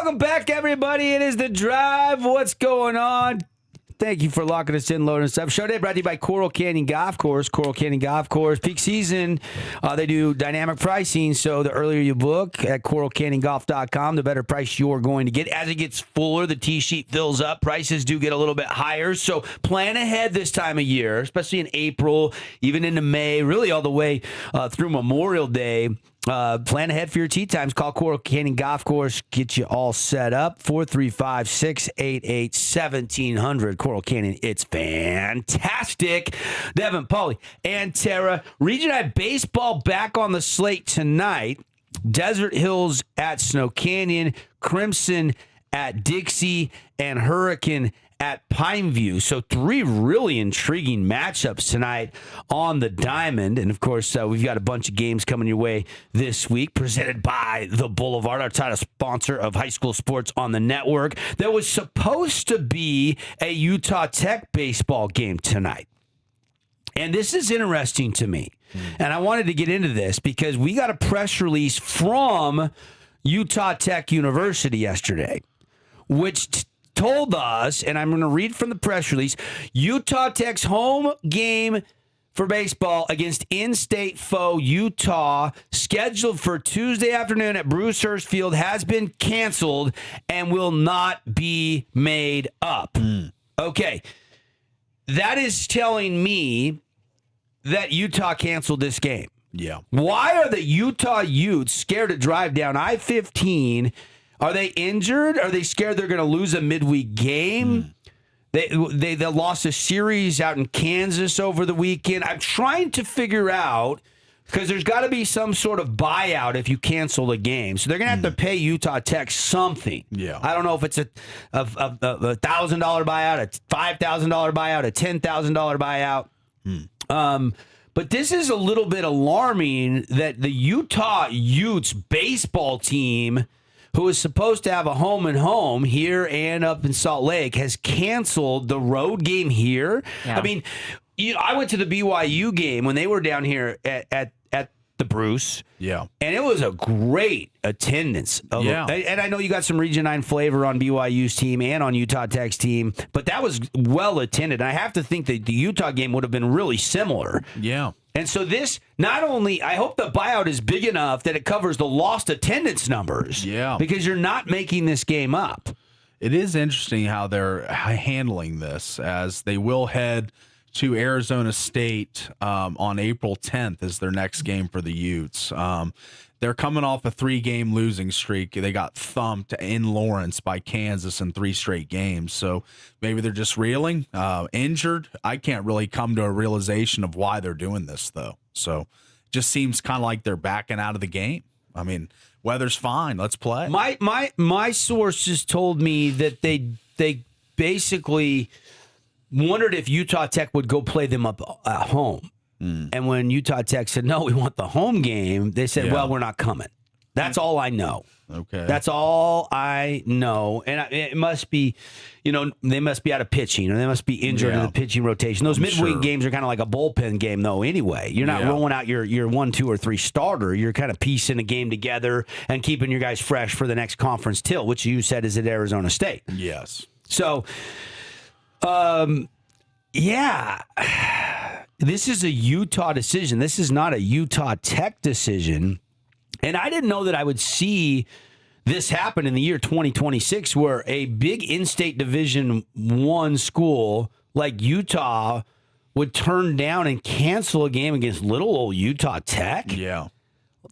Welcome back, everybody. It is The Drive. What's going on? Thank you for locking us in, loading us up. Show day brought to you by Coral Canyon Golf Course. Coral Canyon Golf Course. Peak season, they do dynamic pricing, so the earlier you book at coralcanyongolf.com, the better price you're going to get. As it gets fuller, the tee sheet fills up. Prices do get a little bit higher, so plan ahead this time of year, especially in April, even into May, really all the way through Memorial Day. Plan ahead for your tee times. Call Coral Canyon Golf Course. Get you all set up. 435-688-1700. Coral Canyon. It's fantastic. Devin, Paulie, and Tara. Region I baseball back on the slate tonight. Desert Hills at Snow Canyon. Crimson at Dixie. And Hurricane at Pineview. So 3 really intriguing matchups tonight on the diamond. And, of course, we've got a bunch of games coming your way this week presented by The Boulevard, our title sponsor of high school sports on the network. There was supposed to be a Utah Tech baseball game tonight. And this is interesting to me. And I wanted to get into this because we got a press release from Utah Tech University yesterday, which told us, and I'm going to read from the press release, Utah Tech's home game for baseball against in-state foe Utah, scheduled for Tuesday afternoon at Bruce Hurst Field, has been canceled and will not be made up. Okay. That is telling me that Utah canceled this game. Yeah. Why are the Utah Utes scared to drive down I-15? Are they injured? Are they scared they're going to lose a midweek game? They lost a series out in Kansas over the weekend. I'm trying to figure out, because there's got to be some sort of buyout if you cancel a game. So they're going to have to pay Utah Tech something. Yeah. I don't know if it's a $1,000 buyout, a $5,000 buyout, a $10,000 buyout. But this is a little bit alarming that the Utah Utes baseball team, who is supposed to have a home and home here and up in Salt Lake, has canceled the road game here. Yeah. I mean, I went to the BYU game when they were down here at the Bruce. Yeah. And it was a great attendance. Yeah. And I know you got some Region 9 flavor on BYU's team and on Utah Tech's team, but that was well attended. I have to think that the Utah game would have been really similar. Yeah. And so this, not only, I hope the buyout is big enough that it covers the lost attendance numbers. Yeah. Because you're not making this game up. It is interesting how they're handling this, as they will head to Arizona State on April 10th as their next game for the Utes. They're coming off a 3-game losing streak. They got thumped in Lawrence by Kansas in 3 straight games. So maybe they're just reeling, injured. I can't really come to a realization of why they're doing this, though. So it just seems kind of like they're backing out of the game. I mean, weather's fine. Let's play. My sources told me that they basically wondered if Utah Tech would go play them up at home. And when Utah Tech said, no, we want the home game, they said, well, we're not coming. That's all I know. Okay. That's all I know. And it must be, they must be out of pitching, or they must be injured in the pitching rotation. Those midweek games are kind of like a bullpen game, though, anyway. You're not rolling out your 1, 2, or 3 starter. You're kind of piecing a game together and keeping your guys fresh for the next conference tilt, which you said is at Arizona State. Yes. So, this is a Utah decision. This is not a Utah Tech decision. And I didn't know that I would see this happen in the year 2026, where a big in-state Division I school like Utah would turn down and cancel a game against little old Utah Tech. Yeah.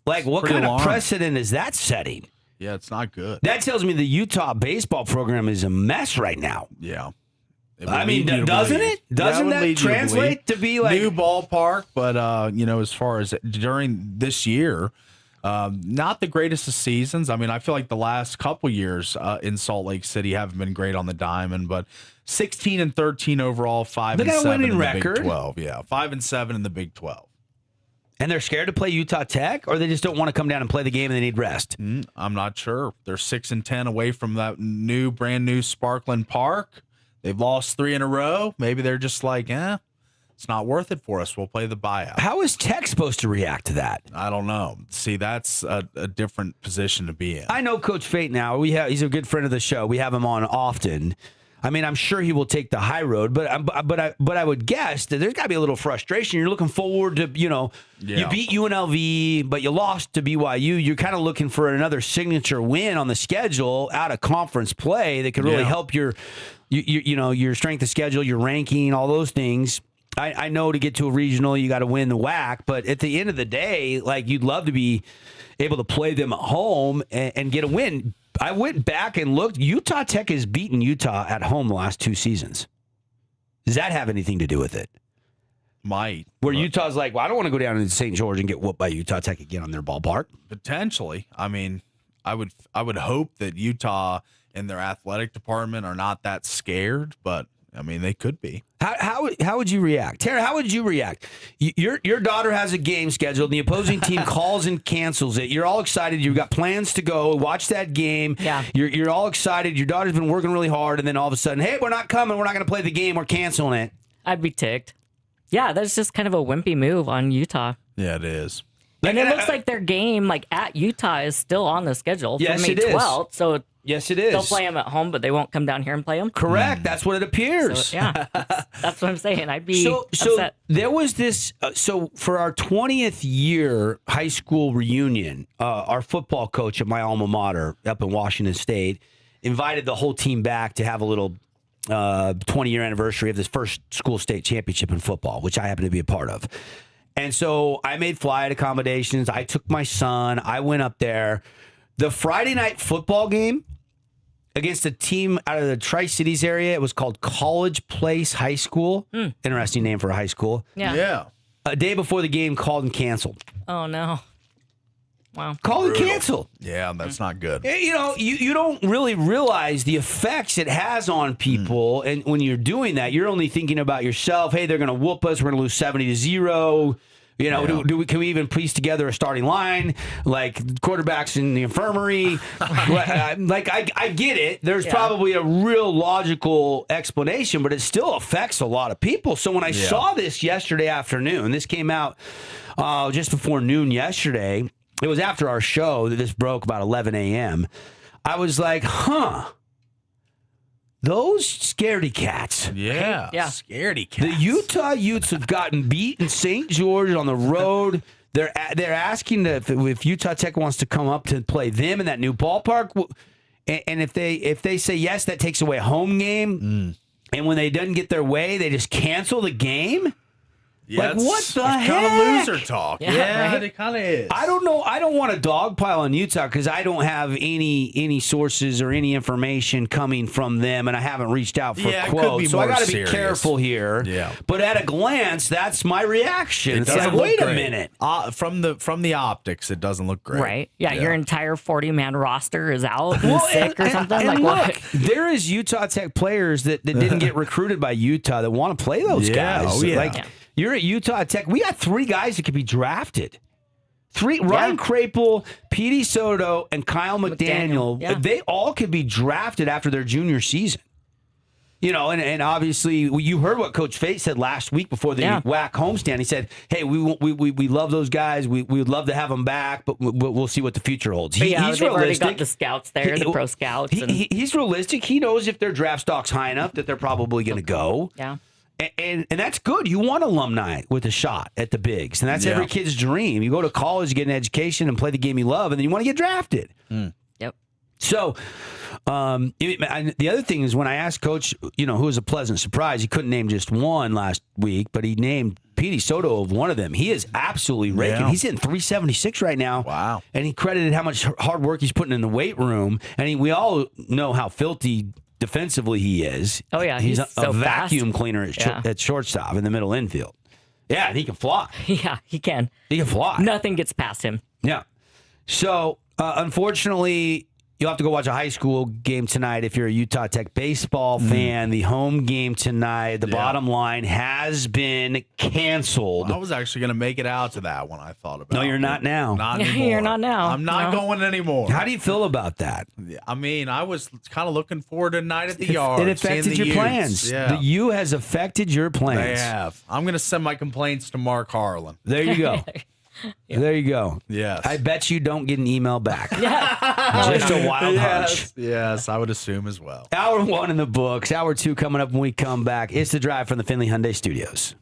Like, what Pretty kind of alarming. precedent is that setting? Yeah, it's not good. That tells me the Utah baseball program is a mess right now. Yeah. I mean, doesn't it? Doesn't that translate to be like new ballpark? But as far as during this year, not the greatest of seasons. I mean, I feel like the last couple years in Salt Lake City haven't been great on the diamond, but 16-13 overall, 5-7 in the record. Big 12. Yeah, 5-7 in the Big 12. And they're scared to play Utah Tech, or they just don't want to come down and play the game and they need rest? I'm not sure. They're 6-10 away from that brand new sparkling park. They've lost 3 in a row. Maybe they're just like, It's not worth it for us. We'll play the buyout. How is Tech supposed to react to that? I don't know. See, that's a different position to be in. I know Coach Fate now. He's a good friend of the show. We have him on often. I mean, I'm sure he will take the high road, but I would guess that there's got to be a little frustration. You're looking forward to, you beat UNLV, but you lost to BYU. You're kind of looking for another signature win on the schedule out of conference play that could really help your strength of schedule, your ranking, all those things. I know to get to a regional, you got to win the WAC, but at the end of the day, like, you'd love to be able to play them at home and get a win. I went back and looked. Utah Tech has beaten Utah at home the last 2 seasons. Does that have anything to do with it? Might. Where Utah's like, well, I don't want to go down to St. George and get whooped by Utah Tech again on their ballpark. Potentially. I mean, I would hope that Utah and their athletic department are not that scared, but I mean, they could be. How would you react? Tara, how would you react? Your daughter has a game scheduled, and the opposing team calls and cancels it. You're all excited. You've got plans to go watch that game. Yeah. You're all excited. Your daughter's been working really hard, and then all of a sudden, hey, we're not coming. We're not going to play the game. We're canceling it. I'd be ticked. Yeah, that's just kind of a wimpy move on Utah. Yeah, it is. And it looks like their game, at Utah, is still on the schedule for Yes, May it is. 12th. So yes, it is. they'll play them at home, but they won't come down here and play them. Correct. That's what it appears. So, yeah, that's what I'm saying. I'd be So upset. there was this. So for our 20th year high school reunion, our football coach at my alma mater up in Washington State invited the whole team back to have a little 20-year anniversary of this first school state championship in football, which I happen to be a part of. And so I made flight accommodations. I took my son. I went up there. The Friday night football game against a team out of the Tri-Cities area, it was called College Place High School. Interesting name for a high school. Yeah. A day before the game, called and canceled. Oh, no. Wow. Called and canceled. Yeah, that's not good. You don't really realize the effects it has on people. And when you're doing that, you're only thinking about yourself. Hey, they're going to whoop us. We're going to lose 70-0. Can we even piece together a starting line, like quarterbacks in the infirmary? I get it. There's probably a real logical explanation, but it still affects a lot of people. So when I saw this yesterday afternoon, this came out just before noon yesterday. It was after our show that this broke about 11 a.m. I was like, those scaredy cats. Yeah. Scaredy cats. The Utah Utes have gotten beat in St. George on the road. They're asking if Utah Tech wants to come up to play them in that new ballpark. And if they say yes, that takes away a home game. And when they doesn't get their way, they just cancel the game. Yeah, what the heck? Kind of loser talk. Yeah, right? It kind of is. I don't know. I don't want to dogpile on Utah because I don't have any sources or any information coming from them, and I haven't reached out for quotes. So I got to be careful here. Yeah. But at a glance, that's my reaction. It's like, doesn't look wait a great. minute. From the optics, it doesn't look great. Right. Yeah, your entire 40-man roster is out Well, sick or something. And Like, look, what? there is Utah Tech players that didn't get recruited by Utah that want to play those Yeah. guys. Oh, yeah. You're at Utah Tech. We got 3 guys that could be drafted. 3: Ryan Krapel, Petey Soto, and Kyle McDaniel. Yeah. They all could be drafted after their junior season. And obviously you heard what Coach Fate said last week before the WAC homestand. He said, "Hey, we love those guys. We would love to have them back, but we'll see what the future holds." He's they've realistic. already got the scouts there, the pro scouts. He's realistic. He knows if their draft stock's high enough that they're probably going to go. Yeah. And that's good. You want alumni with a shot at the bigs, and that's every kid's dream. You go to college, get an education, and play the game you love, and then you want to get drafted. Yep. So, the other thing is when I asked Coach, who was a pleasant surprise, he couldn't name just one last week, but he named Petey Soto of one of them. He is absolutely raking. Yeah. He's hitting 376 right now. Wow. And he credited how much hard work he's putting in the weight room, and we all know how filthy defensively he is. Oh, yeah. He's so a vacuum fast. cleaner at shortstop in the middle infield. Yeah, and he can fly. Yeah, he can. He can fly. Nothing gets past him. Yeah. So, unfortunately, You'll have to go watch a high school game tonight if you're a Utah Tech baseball fan. The home game tonight, the bottom line, has been canceled. I was actually going to make it out to that one. I thought about. No, you're not now. Not anymore. You're not now. I'm not going anymore. How do you feel about that? I mean, I was kind of looking forward to night at the yard. It affected your plans. Yeah. The U has affected your plans. They have. I'm going to send my complaints to Mark Harlan. There you go. There you go. Yes. I bet you don't get an email back. Just a wild hunch. Yes, I would assume as well. Hour 1 in the books. Hour 2 coming up when we come back. It's The Drive from the Finley Hyundai Studios.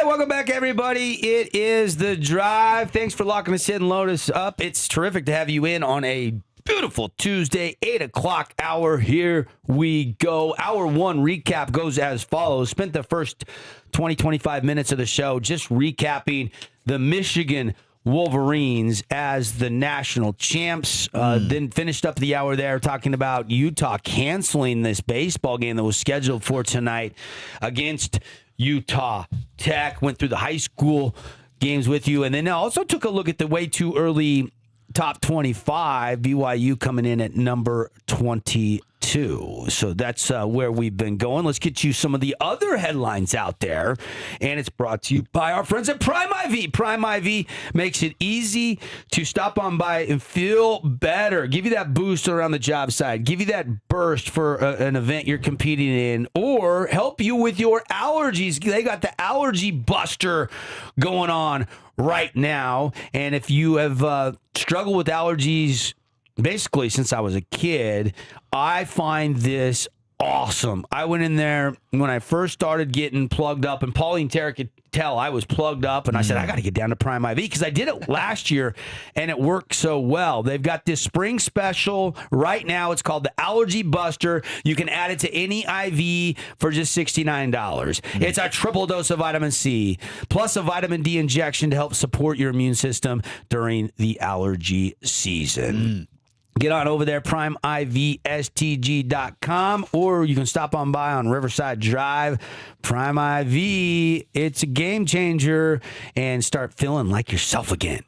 welcome back, everybody. It is The Drive. Thanks for locking us in and loading us up. It's terrific to have you in on a beautiful Tuesday, 8 o'clock hour. Here we go. Hour one recap goes as follows. Spent the first 25 minutes of the show just recapping the Michigan Wolverines as the national champs. Then finished up the hour there talking about Utah canceling this baseball game that was scheduled for tonight against Utah Tech. Went through the high school games with you, and then also took a look at the way too early top 25, BYU coming in at number 22. So that's where we've been going. Let's get you some of the other headlines out there. And it's brought to you by our friends at Prime IV. Prime IV makes it easy to stop on by and feel better. Give you that boost around the job site. Give you that burst for an event you're competing in. Or help you with your allergies. They got the allergy buster going on right now. And if you have struggled with allergies basically since I was a kid, I find this awesome. I went in there when I first started getting plugged up, and Pauline Terra could tell I was plugged up, and I said, I got to get down to Prime IV because I did it last year, and it worked so well. They've got this spring special right now. It's called the Allergy Buster. You can add it to any IV for just $69. It's a triple dose of vitamin C, plus a vitamin D injection to help support your immune system during the allergy season. Get on over there, PrimeIVSTG.com, or you can stop on by on Riverside Drive. Prime IV, it's a game changer, and start feeling like yourself again.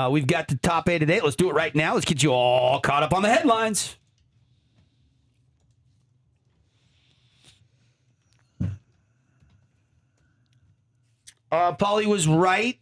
We've got the top 8 today. Let's do it right now. Let's get you all caught up on the headlines. Paulie was right.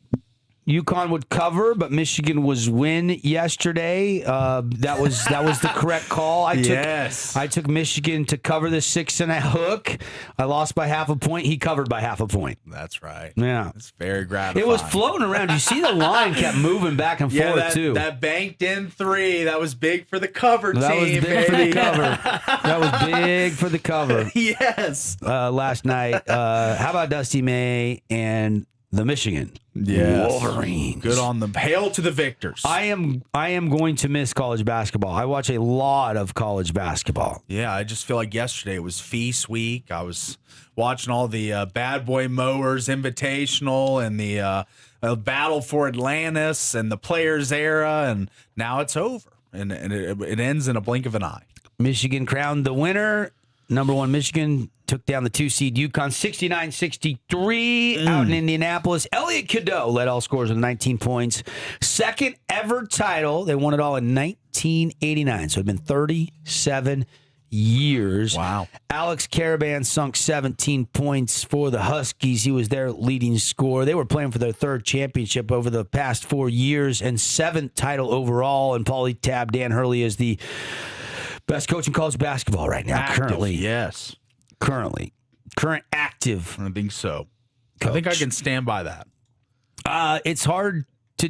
UConn would cover, but Michigan was win yesterday. That was the correct call. I took Michigan to cover the 6.5 hook. I lost by half a point. He covered by half a point. That's right. Yeah, it's very gratifying. It was floating around. You see the line kept moving back and forth too. That banked in 3. That was big for the cover team. That was big for the cover. That was big for the cover. Yes. Last night. How about Dusty May and the Michigan Wolverines? Good on them. Hail to the victors. I am going to miss college basketball. I watch a lot of college basketball. Yeah, I just feel like yesterday it was feast week. I was watching all the Bad Boy Mowers Invitational and the Battle for Atlantis and the Players Era, and now it's over. And it ends in a blink of an eye. Michigan crowned the winner. Number 1 Michigan took down the 2 seed UConn 69-63 out in Indianapolis. Elliot Cadeau led all scorers with 19 points. Second ever title. They won it all in 1989. So it's been 37 years. Wow. Alex Caravan sunk 17 points for the Huskies. He was their leading scorer. They were playing for their 3rd championship over the past 4 years and 7th title overall. And Paulie tabbed Dan Hurley as the best coach in college basketball right now. Active, currently. yes. Current active. I think so. Coach. I think I can stand by that. It's hard to,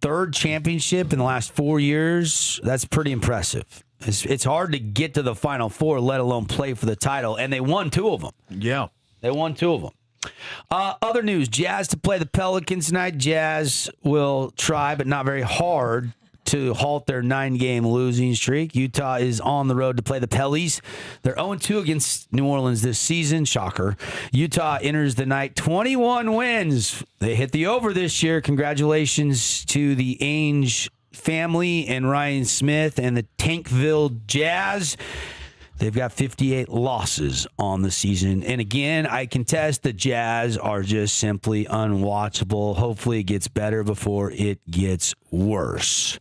3rd championship in the last 4 years. That's pretty impressive. It's hard to get to the Final Four, let alone play for the title. And they won 2 of them. Yeah. They won 2 of them. Other news, Jazz to play the Pelicans tonight. Jazz will try, but not very hard, to halt their 9-game losing streak. Utah is on the road to play the Pellies. They're 0-2 against New Orleans this season. Shocker. Utah enters the night 21 wins. They hit the over this year. Congratulations to the Ainge family and Ryan Smith and the Tankville Jazz. They've got 58 losses on the season. And again, I contest the Jazz are just simply unwatchable. Hopefully it gets better before it gets worse.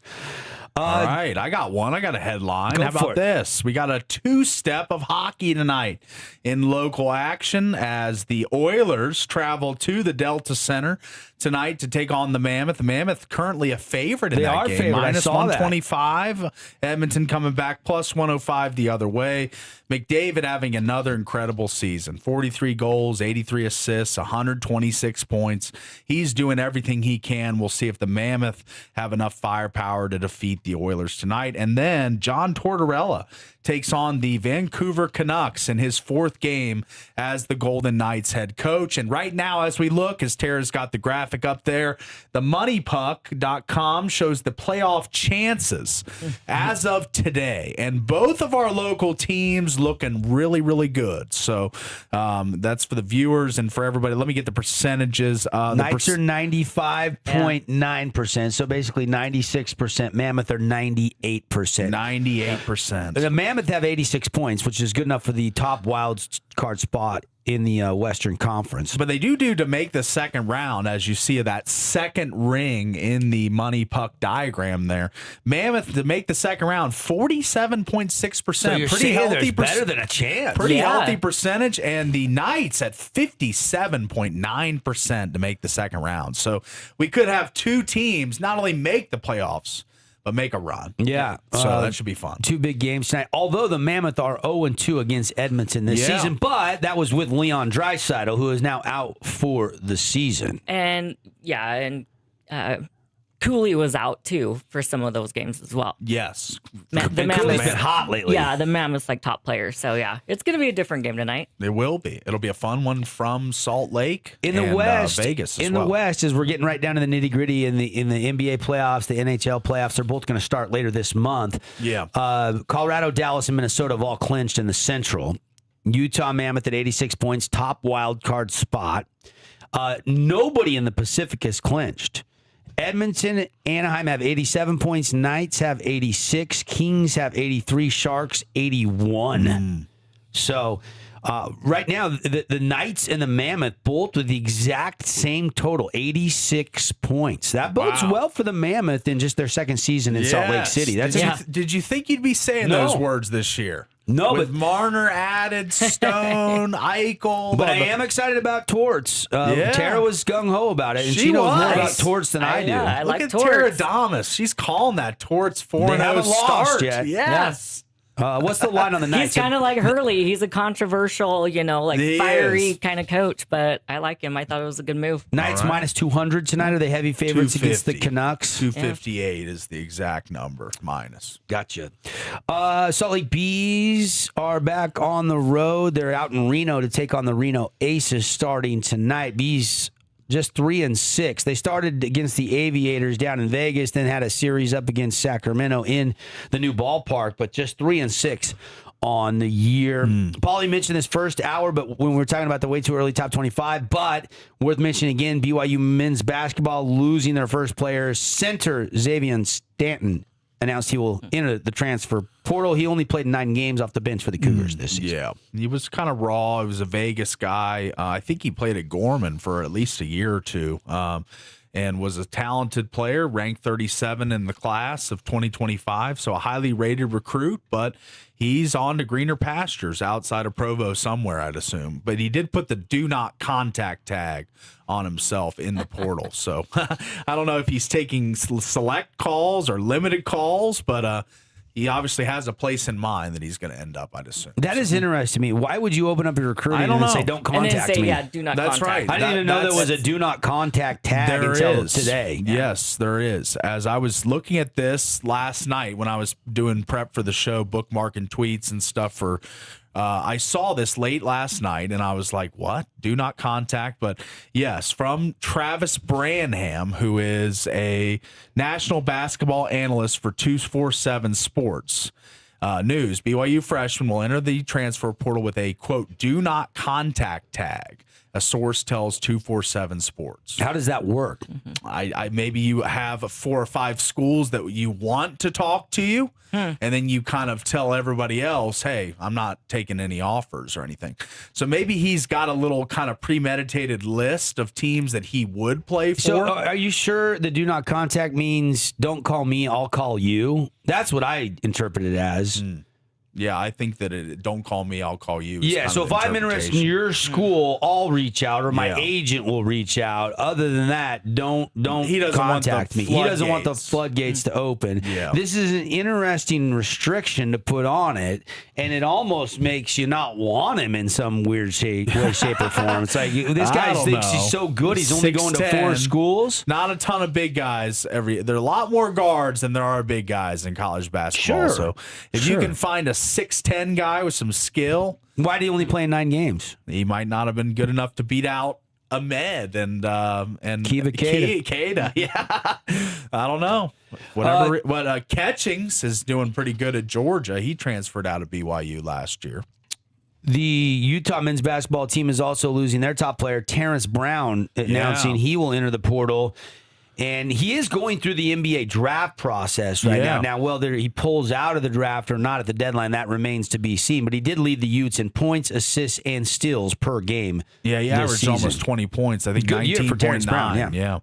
All right, I got one. I got a headline. Go How for about it. this? We got a 2-step of hockey tonight in local action as the Oilers travel to the Delta Center tonight to take on the Mammoth. The Mammoth currently a favorite in They that are game. favored. I Minus saw that. 125. Edmonton coming back plus 105 the other way. McDavid having another incredible season. 43 goals, 83 assists, 126 points. He's doing everything he can. We'll see if the Mammoth have enough firepower to defeat beat the Oilers tonight. And then John Tortorella takes on the Vancouver Canucks in his 4th game as the Golden Knights head coach. And right now, as we look, as Tara's got the graphic up there, the moneypuck.com shows the playoff chances as of today. And both of our local teams looking really, really good. So that's for the viewers and for everybody. Let me get the percentages. Knights are 95.9%, so basically 96%. Mammoth are 98%. 98%. The Mammoth have 86 points, which is good enough for the top wild card spot in the Western Conference. But they do to make the second round, as you see that second ring in the money puck diagram there. Mammoth to make the second round, 47.6%. So you're pretty saying healthy, there's better than a chance. Pretty healthy percentage, and the Knights at 57.9% to make the second round. So we could have 2 teams not only make the playoffs, but make a run. Yeah. So that should be fun. 2 big games tonight. Although the Mammoth are 0-2 against Edmonton this season, but that was with Leon Draisaitl, who is now out for the season. And Cooley was out too for some of those games as well. Yes. The Cooley's been hot lately. Yeah, the Mammoth's like top player. So yeah, it's going to be a different game tonight. It will be. It'll be a fun one from Salt Lake In the and, West, Vegas as in well. the West, as we're getting right down to the nitty gritty in the NBA playoffs, the NHL playoffs, they're both going to start later this month. Yeah. Colorado, Dallas, and Minnesota have all clinched in the Central. Utah, Mammoth at 86 points, top wild card spot. Nobody in the Pacific has clinched. Edmonton, Anaheim have 87 points. Knights have 86. Kings have 83. Sharks 81. So right now, the Knights and the Mammoth both with the exact same total, 86 points. That bodes well for the Mammoth in just their second season in Salt Lake City. Did you think you'd be saying those words this year? No, with but Marner added, Stone, Eichel. But I am excited about Torts. Tara was gung-ho about it, and she knows more about Torts than I do. Yeah, I Look like at Torts. Tara Damas. She's calling that Torts 4-0 They haven't lost start. yet. Yes. What's the line on the Knights? He's kind of like Hurley. He's a controversial, He fiery is. kind of coach, but I like him. I thought it was a good move. Knights minus 200 tonight. Are they heavy favorites against the Canucks? 258 is the exact number minus. Gotcha. Salt Lake Bees are back on the road. They're out in Reno to take on the Reno Aces starting tonight. Bees just 3-6. They started against the Aviators down in Vegas, then had a series up against Sacramento in the new ballpark, but just 3-6 on the year. Paulie mentioned this first hour, but when we were talking about the way too early top 25, but worth mentioning again, BYU men's basketball losing their first player, center Xavier Stanton announced he will enter the transfer portal. He only played 9 games off the bench for the Cougars this season. Yeah, he was kind of raw. He was a Vegas guy. I think he played at Gorman for at least a year or two. And was a talented player, ranked 37 in the class of 2025, so a highly rated recruit, but he's on to greener pastures outside of Provo somewhere, I'd assume. But he did put the do not contact tag on himself in the portal. So I don't know if he's taking select calls or limited calls, but he obviously has a place in mind that he's going to end up, I'd assume. That is interesting to me. Why would you open up your recruiting I don't and then know. say, don't And then contact say, me? do not That's contact. right. I didn't even know there was a do not contact tag until today. Yes, there is. As I was looking at this last night when I was doing prep for the show, bookmarking tweets and stuff for I saw this late last night, and I was like, what? Do not contact. But yes, from Travis Branham, who is a national basketball analyst for 247 Sports News. BYU freshman will enter the transfer portal with a, quote, do not contact tag. A source tells 247 Sports. How does that work? I maybe you have 4 or 5 schools that you want to talk to you, and then you kind of tell everybody else, hey, I'm not taking any offers or anything. So maybe he's got a little kind of premeditated list of teams that he would play for. So are you sure the do not contact means don't call me, I'll call you? That's what I interpret it as. Yeah, I think that don't call me, I'll call you. is Yeah, kind so of if I'm interested in your school, I'll reach out, or my Yeah. agent will reach out. Other than that, don't He doesn't want the contact me. He doesn't want the floodgates. floodgates to open. Yeah. This is an interesting restriction to put on it, and it almost makes you not want him in some weird way, shape, or form. It's like this I guy don't thinks know. he's so good, he's only going to 4 6'10". schools. Not a ton of big guys. There are a lot more guards than there are big guys in college basketball. Sure. So if you can find a 6'10" guy with some skill, Why do you only play in 9 games? he might not have been good enough to beat out Ahmed and Kiva Keita. Keita. Yeah, I don't know. Whatever. But Catchings is doing pretty good at Georgia. He transferred out of BYU last year. The Utah men's basketball team is also losing their top player, Terrence Brown, announcing he will enter the portal. And he is going through the NBA draft process right now. Now, whether he pulls out of the draft or not at the deadline, that remains to be seen. But he did lead the Utes in points, assists, and steals per game. Yeah, he this averaged season. almost 20 points. I think Good year for Terrence Brown, 19.9. yeah.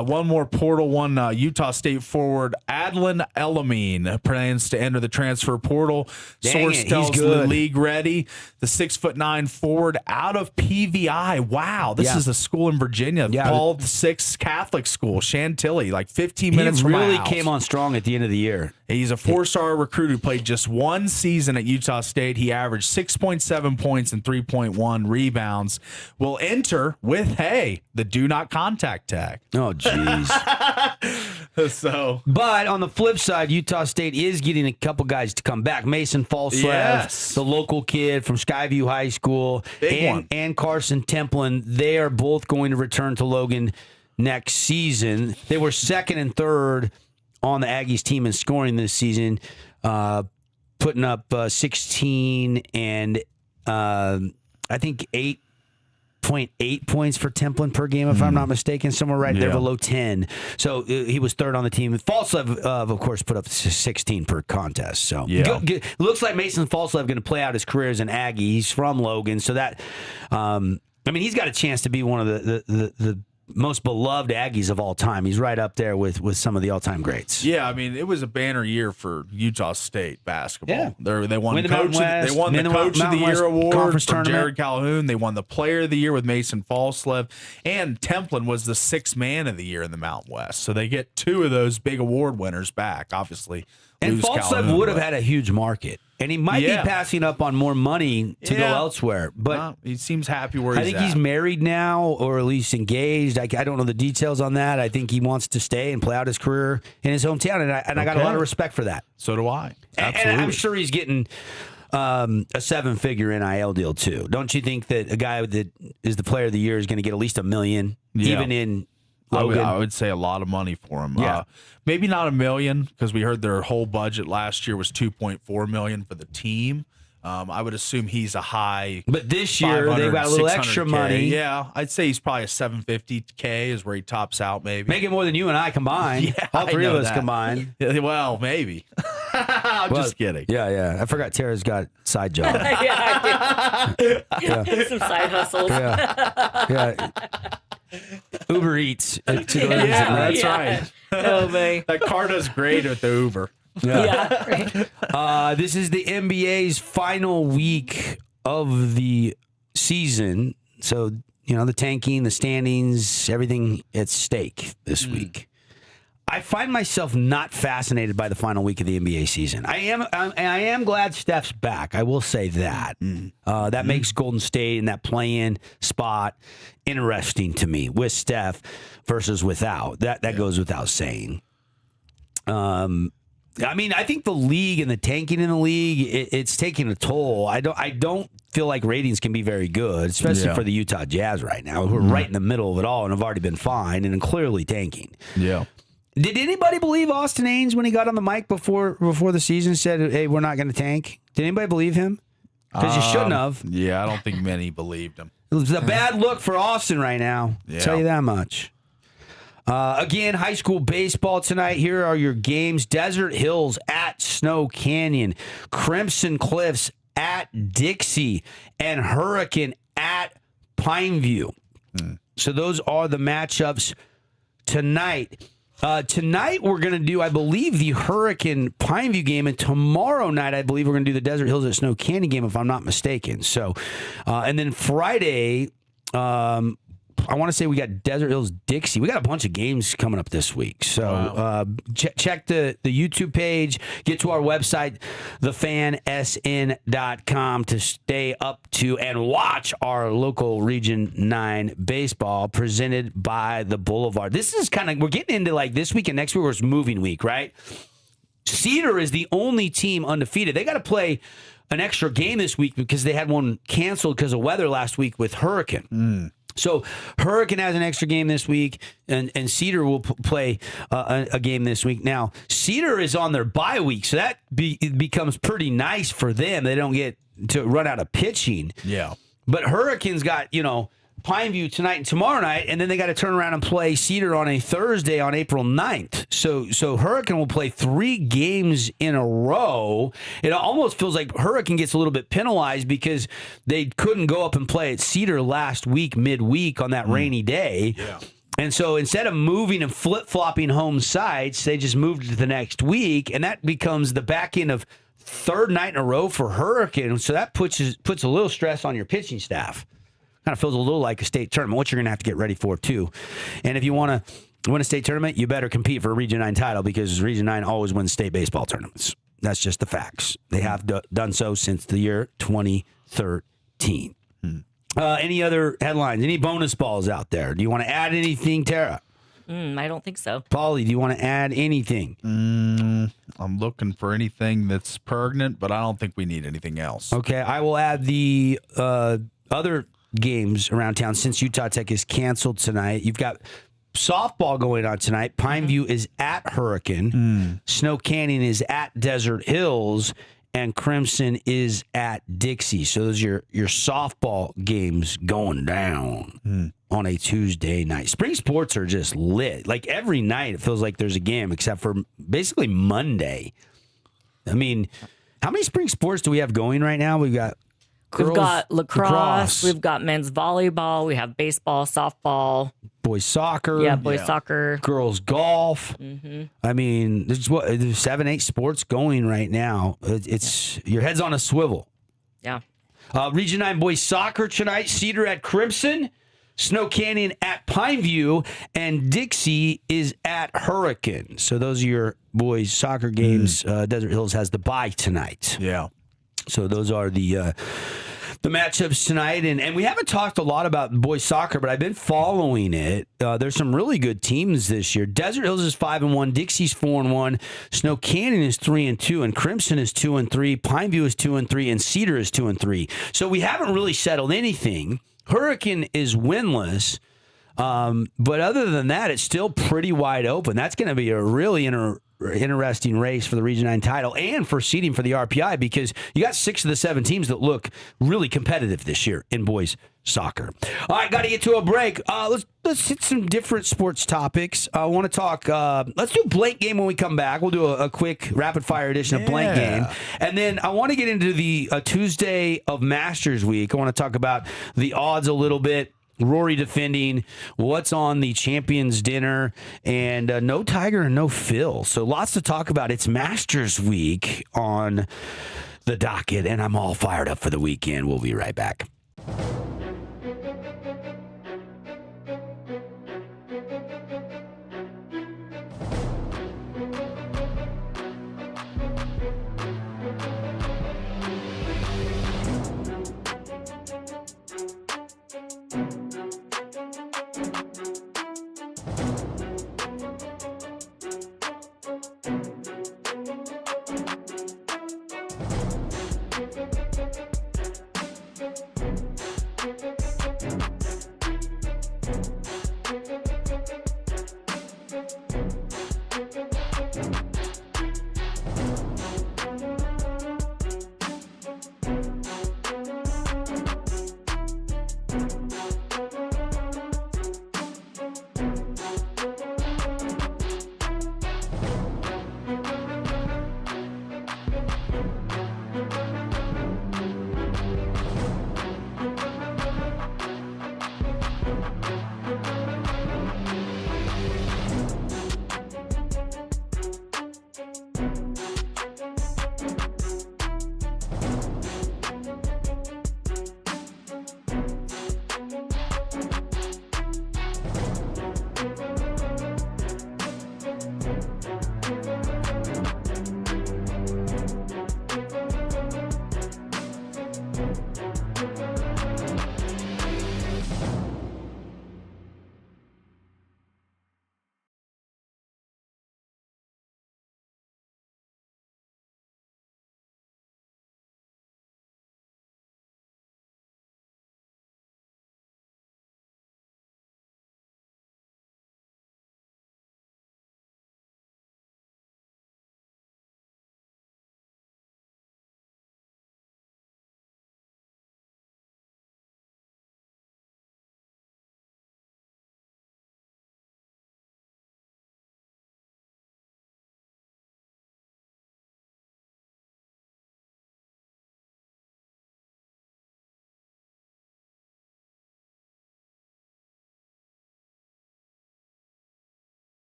One more portal one. Utah State forward Adlin Elamine plans to enter the transfer portal. Dang Source it, he's tells the good. league ready. The 6'9" forward out of PVI. Wow, this is a school in Virginia. Yeah. Paul VI Catholic School, Chantilly, like 15 He minutes from my really house. came on strong at the end of the year. He's a 4-star recruit who played just one season at Utah State. He averaged 6.7 points and 3.1 rebounds. Will enter with, the do not contact tag. Oh, jeez. So, But on the flip side, Utah State is getting a couple guys to come back. Mason Falslev, Yes. the local kid from Skyview High School, Big one. and Carson Templin. They are both going to return to Logan next season. They were second and third on the Aggies team in scoring this season, putting up 16 and I think 8.8 points for Templin per game, if I'm not mistaken, somewhere right there below 10. So he was third on the team. Falslev, of course, put up 16 per contest. So looks like Mason Falslev going to play out his career as an Aggie. He's from Logan, so that he's got a chance to be one of the most beloved Aggies of all time. He's right up there with some of the all-time greats. yeah, I mean, it was a banner year for Utah State basketball. Yeah. They won Win the coach. Mountain West, They won the win the Coach of the Mountain West Year award Conference for tournament. Jared Calhoun. They won the Player of the Year with Mason Falslev, and Templin was the 6th man of the year in the Mountain West. So they get 2 of those big award winners back. Obviously, And lose Falslev Calhoun, would have but- had a huge market. And he might be passing up on more money to go elsewhere. But he seems happy where I he's think at. he's married now, or at least engaged. I don't know the details on that. I think he wants to stay and play out his career in his hometown, and I got a lot of respect for that. So do I. And Absolutely. I'm sure he's getting a 7-figure NIL deal too. Don't you think that a guy that is the player of the year is going to get at least $1 million, even in Logan? I would say a lot of money for him. Yeah. Maybe not $1 million, because we heard their whole budget last year was $2.4 million for the team. I would assume he's a high. But this year they've got a little extra 600K. money. Yeah, I'd say he's probably a $750K is where he tops out. Maybe Making more than you and I combined. Yeah, all I three of know us that. combined. Well, maybe. I'm just kidding. Yeah. I forgot Tara's got side job. Yeah, I do. Some side hustles. Yeah. Uber Eats. Yeah, that's right. Oh, man. That car does great with the Uber. Yeah. Right. This is the NBA's final week of the season. So, the tanking, the standings, everything at stake this week. I find myself not fascinated by the final week of the NBA season. I am glad Steph's back. I will say that. That makes Golden State and that play-in spot interesting to me with Steph versus without. That goes without saying. I think the league and the tanking in the league, it's taking a toll. I don't feel like ratings can be very good, especially for the Utah Jazz right now, who are right in the middle of it all and have already been fine and clearly tanking. Yeah. Did anybody believe Austin Aines when he got on the mic before the season said, "Hey, we're not going to tank"? Did anybody believe him? Because you shouldn't have. Yeah, I don't think many believed him. It was a bad look for Austin right now. Yeah. I'll tell you that much. Again, high school baseball tonight. Here are your games. Desert Hills at Snow Canyon. Crimson Cliffs at Dixie. And Hurricane at Pineview. So those are the matchups tonight. Tonight we're going to do, I believe, the Hurricane Pineview game, and tomorrow night I believe we're going to do the Desert Hills at Snow Canyon game, if I'm not mistaken. So, and then Friday, I want to say we got Desert Hills Dixie. We got a bunch of games coming up this week. So check the YouTube page. Get to our website, thefansn.com, to stay up to and watch our local Region 9 baseball presented by the Boulevard. This is kind of, we're getting into like this week and next week, where it's moving week, right? Cedar is the only team undefeated. They got to play an extra game this week because they had one canceled because of weather last week with Hurricane. So Hurricane has an extra game this week, and Cedar will play a game this week. Now, Cedar is on their bye week, so that becomes pretty nice for them. They don't get to run out of pitching. Yeah. But Hurricane's got, Pineview tonight and tomorrow night, and then they got to turn around and play Cedar on a Thursday on April 9th. So Hurricane will play 3 games in a row. It almost feels like Hurricane gets a little bit penalized because they couldn't go up and play at Cedar last week, midweek, on that rainy day. Yeah. And so instead of moving and flip-flopping home sites, they just moved it to the next week, and that becomes the back end of third night in a row for Hurricane. So that puts a little stress on your pitching staff. Kind of feels a little like a state tournament, what you're going to have to get ready for, too. And if you want to win a state tournament, you better compete for a Region 9 title, because Region 9 always wins state baseball tournaments. That's just the facts. They have done so since the year 2013. Any other headlines? Any bonus balls out there? Do you want to add anything, Tara? I don't think so. Paulie, do you want to add anything? I'm looking for anything that's pertinent, but I don't think we need anything else. Okay, I will add the other games around town since Utah Tech is canceled tonight. You've got softball going on tonight. Pineview is at Hurricane. Snow Canyon is at Desert Hills. And Crimson is at Dixie. So those are your softball games going down on a Tuesday night. Spring sports are just lit. Like every night it feels like there's a game, except for basically Monday. I mean, how many spring sports do we have going right now? We've got lacrosse, we've got men's volleyball, we have baseball, softball, boys soccer, soccer, girls golf. I there's 7-8 sports going right now. It's your head's on a swivel. Yeah. Region 9 boys soccer tonight. Cedar at Crimson, Snow Canyon at Pineview, and Dixie is at Hurricane. So those are your boys soccer games. Desert Hills has the bye tonight. Yeah. So those are the matchups tonight, and we haven't talked a lot about boys soccer, but I've been following it. There's some really good teams this year. Desert Hills is 5-1, Dixie's 4-1, Snow Canyon is 3-2, and Crimson is 2-3, Pineview is 2-3, and Cedar is 2-3. So we haven't really settled anything. Hurricane is winless, but other than that, it's still pretty wide open. That's going to be a really interesting race for the Region 9 title and for seeding for the RPI, because you got 6 of the 7 teams that look really competitive this year in boys soccer. All right, got to get to a break. Let's hit some different sports topics. I want to talk, let's do blank game when we come back. We'll do a quick rapid fire edition of blank game. And then I want to get into the Tuesday of Masters week. I want to talk about the odds a little bit. Rory defending, what's on the Champions Dinner, and no Tiger and no Phil. So lots to talk about. It's Masters week on the docket, and I'm all fired up for the weekend. We'll be right back.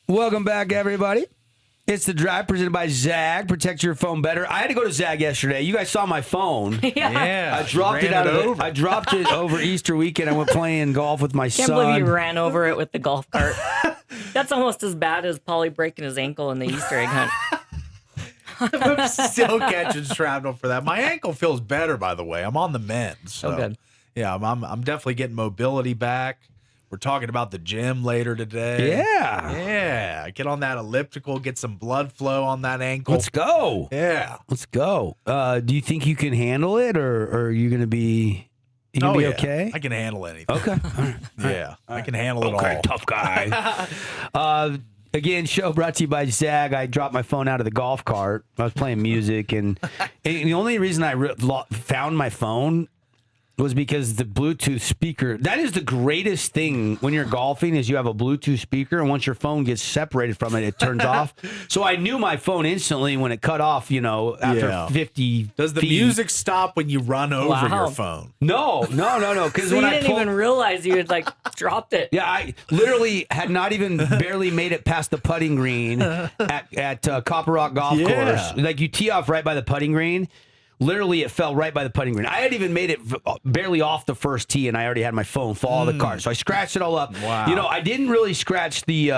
Welcome back, everybody. It's the Drive presented by Zag. Protect your phone better. I had to go to Zag yesterday. You guys saw my phone. Yeah. I dropped it over. I dropped it over Easter weekend. I went playing golf with my son. Can't believe you ran over it with the golf cart. That's almost as bad as Paulie breaking his ankle in the Easter egg hunt. I'm still catching shrapnel for that. My ankle feels better, by the way. I'm on the mend. So, good. Yeah, I'm definitely getting mobility back. We're talking about the gym later today. Yeah. Yeah. Get on that elliptical, get some blood flow on that ankle. Let's go. Yeah. Let's go. Do you think you can handle it, or are you going to be? You gonna be okay? I can handle anything. Okay. All right. Yeah. I can handle it all. Tough guy. Again, show brought to you by Zag. I dropped my phone out of the golf cart. I was playing music, and the only reason I found my phone was because the Bluetooth speaker. That is the greatest thing when you're golfing is you have a Bluetooth speaker, and once your phone gets separated from it, it turns off. So I knew my phone instantly when it cut off, after 50 Does the feet. music stop when you run over Wow. your phone? No. Because So when you I didn't even realize you had dropped it. Yeah, I literally had not even barely made it past the putting green at Copper Rock Golf Course. Like you tee off right by the putting green. Literally, it fell right by the putting green. I had even made it barely off the first tee, and I already had my phone fall out of the cart. So I scratched it all up. Wow. I didn't really scratch the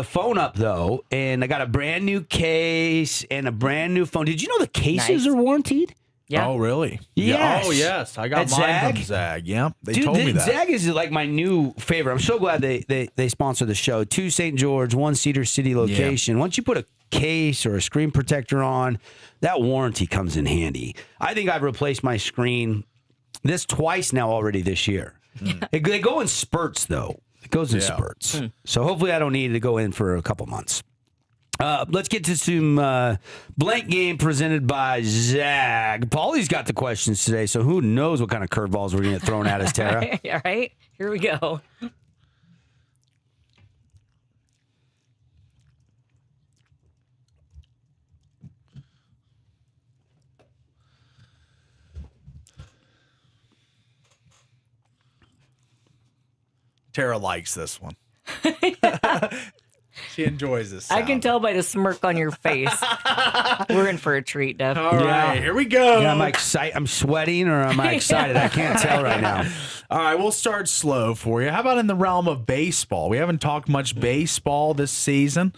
phone up, though, and I got a brand new case and a brand new phone. Did you know the cases are warranted? Yeah. Oh, really? Yes. Yeah. Oh, yes. I got At mine Zag? from Zag. Yeah. They Dude, told me that. Zag is like my new favorite. I'm so glad they sponsor the show. 2 St. George, 1 Cedar City location. Once you put a case or a screen protector on, that warranty comes in handy. I think I've replaced my screen twice now already this year. They go in spurts, though. It goes in spurts. So hopefully I don't need to go in for a couple months. Let's get to some blank game presented by Zag. Paulie's got the questions today, so who knows what kind of curveballs we're going to get thrown at us, Tara. All right. Here we go. Tara likes this one. She enjoys this. I can tell by the smirk on your face. We're in for a treat, Dev. All right, here we go. Yeah, I'm sweating or am I excited? I can't tell right now. All right, we'll start slow for you. How about in the realm of baseball? We haven't talked much baseball this season.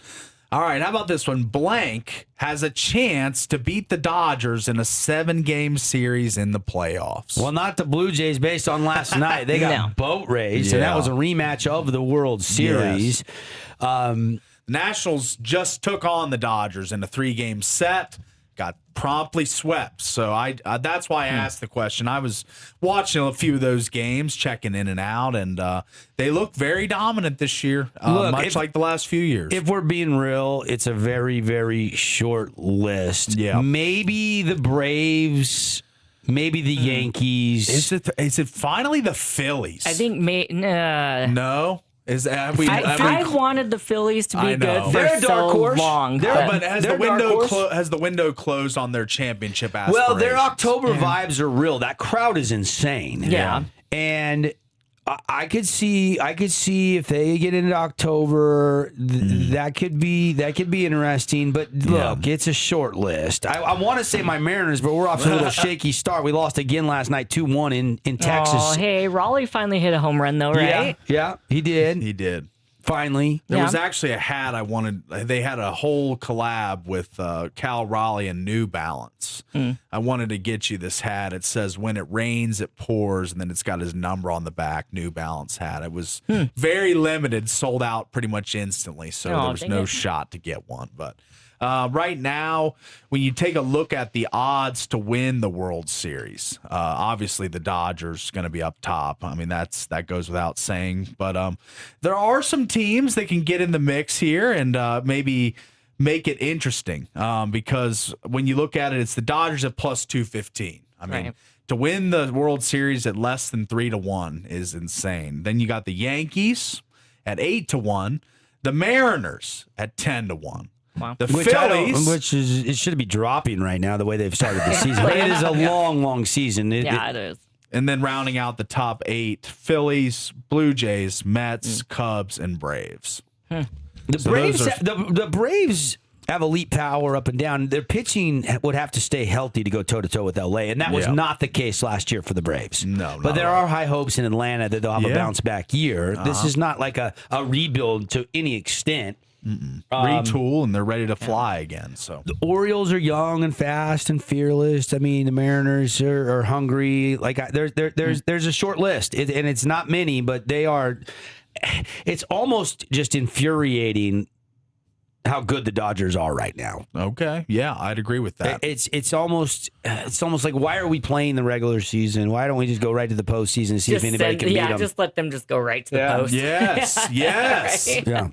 All right, how about this one? Blank has a chance to beat the Dodgers in a 7-game series in the playoffs. Well, not the Blue Jays based on last night. They got boat raced, and that was a rematch of the World Series. Yes. Nationals just took on the Dodgers in a 3-game set, got promptly swept. So that's why I asked the question. I was watching a few of those games, checking in and out, and they look very dominant this year, much like the last few years. If we're being real, it's a very, very short list. Yeah. Maybe the Braves, maybe the Yankees. Is it finally the Phillies? I think No. I wanted the Phillies to be good for They're a dark horse. long. But has the window closed on their championship aspirations? Well, their October vibes are real. That crowd is insane. Yeah. And I could see if they get into October, that could be interesting. But look, it's a short list. I want to say my Mariners, but we're off to a little shaky start. We lost again last night, 2-1 in Texas. Oh, hey, Raleigh finally hit a home run though, right? Yeah, he did. He did. Finally. There was actually a hat I wanted. They had a whole collab with Cal Raleigh and New Balance. I wanted to get you this hat. It says, "When it rains, it pours," and then it's got his number on the back. New Balance hat. It was very limited, sold out pretty much instantly. So there was no shot to get one. But right now, when you take a look at the odds to win the World Series, obviously the Dodgers going to be up top. I mean, that goes without saying. But there are some teams that can get in the mix here and maybe make it interesting because when you look at it, it's the Dodgers at plus 215. I mean, to win the World Series at less than 3-1 is insane. Then you got the Yankees at 8-1, the Mariners at 10-1. Wow. The Phillies, it should be dropping right now the way they've started the season. But it is a long season. It is. And then rounding out the top 8, Phillies, Blue Jays, Mets, Cubs, and Braves. The Braves have elite power up and down. Their pitching would have to stay healthy to go toe-to-toe with L.A., and that was not the case last year for the Braves. No, but there are high hopes in Atlanta that they'll have a bounce-back year. This is not like a rebuild to any extent. Retool, and they're ready to fly again. So the Orioles are young and fast and fearless. I mean, the Mariners are hungry. Like there's a short list, and it's not many, but they are. It's almost just infuriating how good the Dodgers are right now. Okay, yeah, I'd agree with that. It's almost like, why are we playing the regular season? Why don't we just go right to the postseason and see if anybody can beat them? Just let them just go right to the post. Yes, yes. Right? Yeah.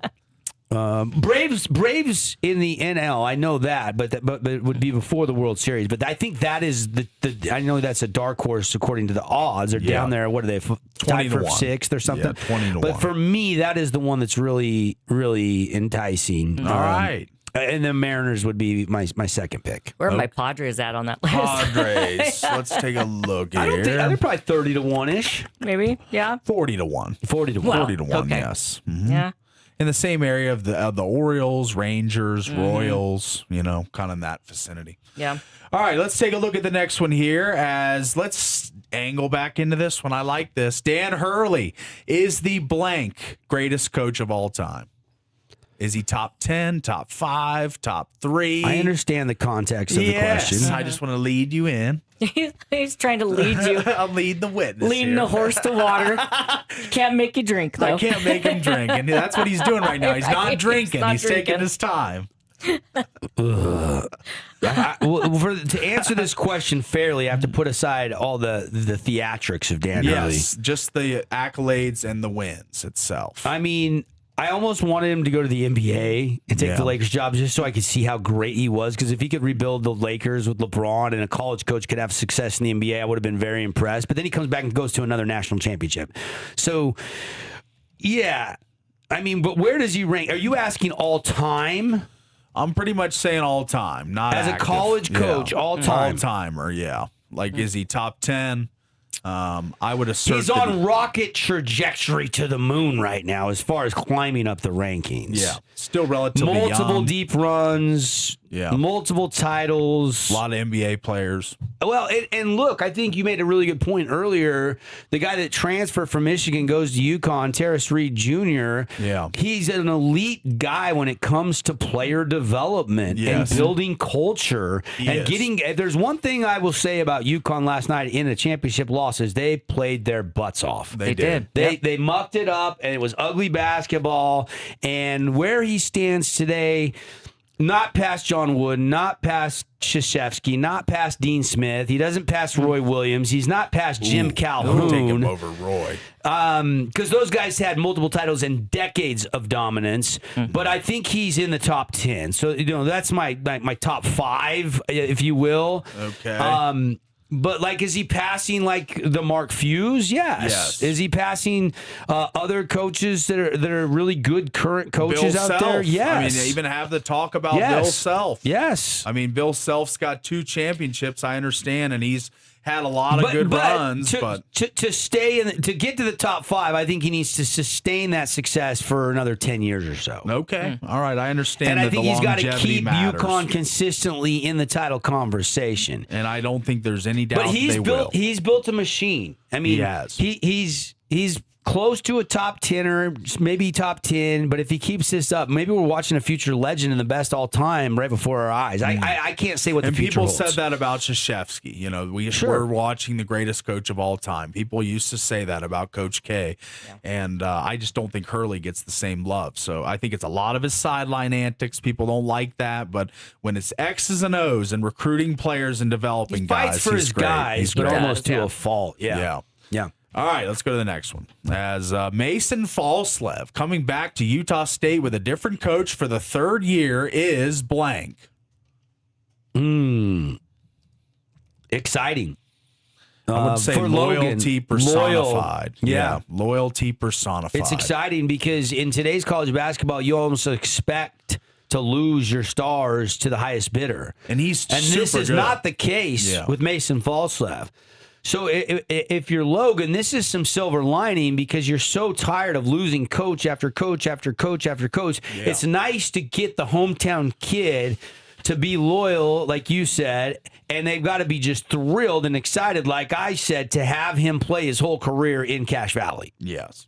Braves in the NL, I know that, but it would be before the World Series. But I think that is the I know that's a dark horse according to the odds. They're down there. What are they? 20 to 1. Sixth or something? Yeah, 20 to 1. But for me, that is the one that's really, really enticing. All right. And the Mariners would be my second pick. Where are my Padres at on that list? Padres. Let's take a look here. I don't think they're probably 30 to 1-ish. Maybe, yeah. 40 to 1. 40 to 1. Wow. 40 to 1, Okay. yes. Mm-hmm. Yeah. In the same area of the Orioles, Rangers, Royals, kind of in that vicinity. Yeah. All right, let's take a look at the next one here. Let's angle back into this one. I like this. Dan Hurley is the blank greatest coach of all time. Is he top 10, top 5, top 3? I understand the context of the question. I just want to lead you in. He's trying to lead you. I'll lead the witness. Leading here. the horse to water. Can't make you drink, though. I can't make him drink. And that's what he's doing right now. He's not drinking. He's taking his time. To answer this question fairly, I have to put aside all the theatrics of Dan Hurley. Yes, just the accolades and the wins itself. I mean, I almost wanted him to go to the NBA and take the Lakers job just so I could see how great he was. Because if he could rebuild the Lakers with LeBron and a college coach could have success in the NBA, I would have been very impressed. But then he comes back and goes to another national championship. So, yeah. I mean, but where does he rank? Are you asking all time? I'm pretty much saying all time, not as active. A college coach, all time. All timer, yeah. Like, is he top 10? I would assert he's on rocket trajectory to the moon right now as far as climbing up the rankings. Yeah, still relatively multiple young. Deep runs. Yeah, multiple titles. A lot of NBA players. Well, and look, I think you made a really good point earlier. The guy that transferred from Michigan goes to UConn, Terrace Reed Jr. Yeah, he's an elite guy when it comes to player development and building culture and getting. There's one thing I will say about UConn last night in the championship loss is they played their butts off. They did. They mucked it up, and it was ugly basketball. And where he stands today. Not past John Wood, not past Krzyzewski, not past Dean Smith. He doesn't pass Roy Williams. He's not past Jim Calhoun. Take him over Roy. Because those guys had multiple titles and decades of dominance. But I think he's in the top 10. So, that's my top 5, if you will. Okay. But, is he passing, the Mark Few's? Yes. Is he passing other coaches that are really good current coaches Bill out Self. there? Yes. I mean, they even have the talk about Bill Self. Yes. I mean, Bill Self's got 2 championships, I understand, and he's had a lot of good runs. To stay to get to the top 5, I think he needs to sustain that success for another 10 years or so. Okay. All right. I understand and that I think the he's got to longevity keep matters. UConn consistently in the title conversation. And I don't think there's any doubt they will. He's built a machine. I mean, he has. He's close to a top 10er, maybe top 10, but if he keeps this up, maybe we're watching a future legend and the best all time right before our eyes. I can't say what the future holds. And people said that about Krzyzewski. We're watching the greatest coach of all time. People used to say that about Coach K, and I just don't think Hurley gets the same love. So I think it's a lot of his sideline antics. People don't like that, but when it's X's and O's and recruiting players and developing guys, fights for his guys, but almost to a fault. Yeah. All right, let's go to the next one. As Mason Falslev coming back to Utah State with a different coach for the 3rd year is blank. Exciting. I would say for loyalty Logan, personified. Yeah, loyalty personified. It's exciting because in today's college basketball, you almost expect to lose your stars to the highest bidder. And this is good. not the case with Mason Falslev. So if you're Logan, this is some silver lining because you're so tired of losing coach after coach after coach after coach. Yeah. It's nice to get the hometown kid to be loyal, like you said, and they've got to be just thrilled and excited, like I said, to have him play his whole career in Cache Valley. Yes.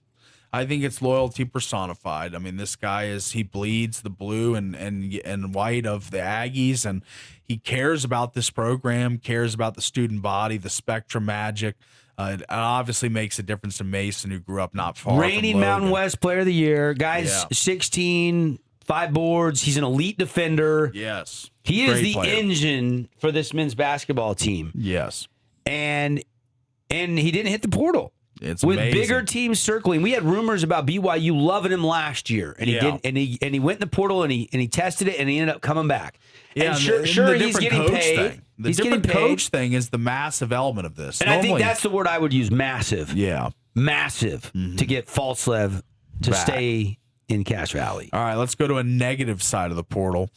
I think it's loyalty personified. I mean, this guy he bleeds the blue and white of the Aggies, and he cares about this program, cares about the student body, the Spectrum Magic. It obviously makes a difference to Mason, who grew up not far Reigning from Logan. Mountain West Player of the Year. Guy's 16, 5 boards. He's an elite defender. Yes. He is the player. engine for this men's basketball team. Yes. And he didn't hit the portal. It's with amazing. Bigger teams circling. We had rumors about BYU loving him last year, and he didn't. And he went in the portal and he tested it, and he ended up coming back. Yeah, and sure, he's getting paid. The he's different getting paid. coach thing is the massive element of this. And I think that's the word I would use: massive. Yeah, massive to get Falslev to stay in Cache Valley. All right, let's go to a negative side of the portal.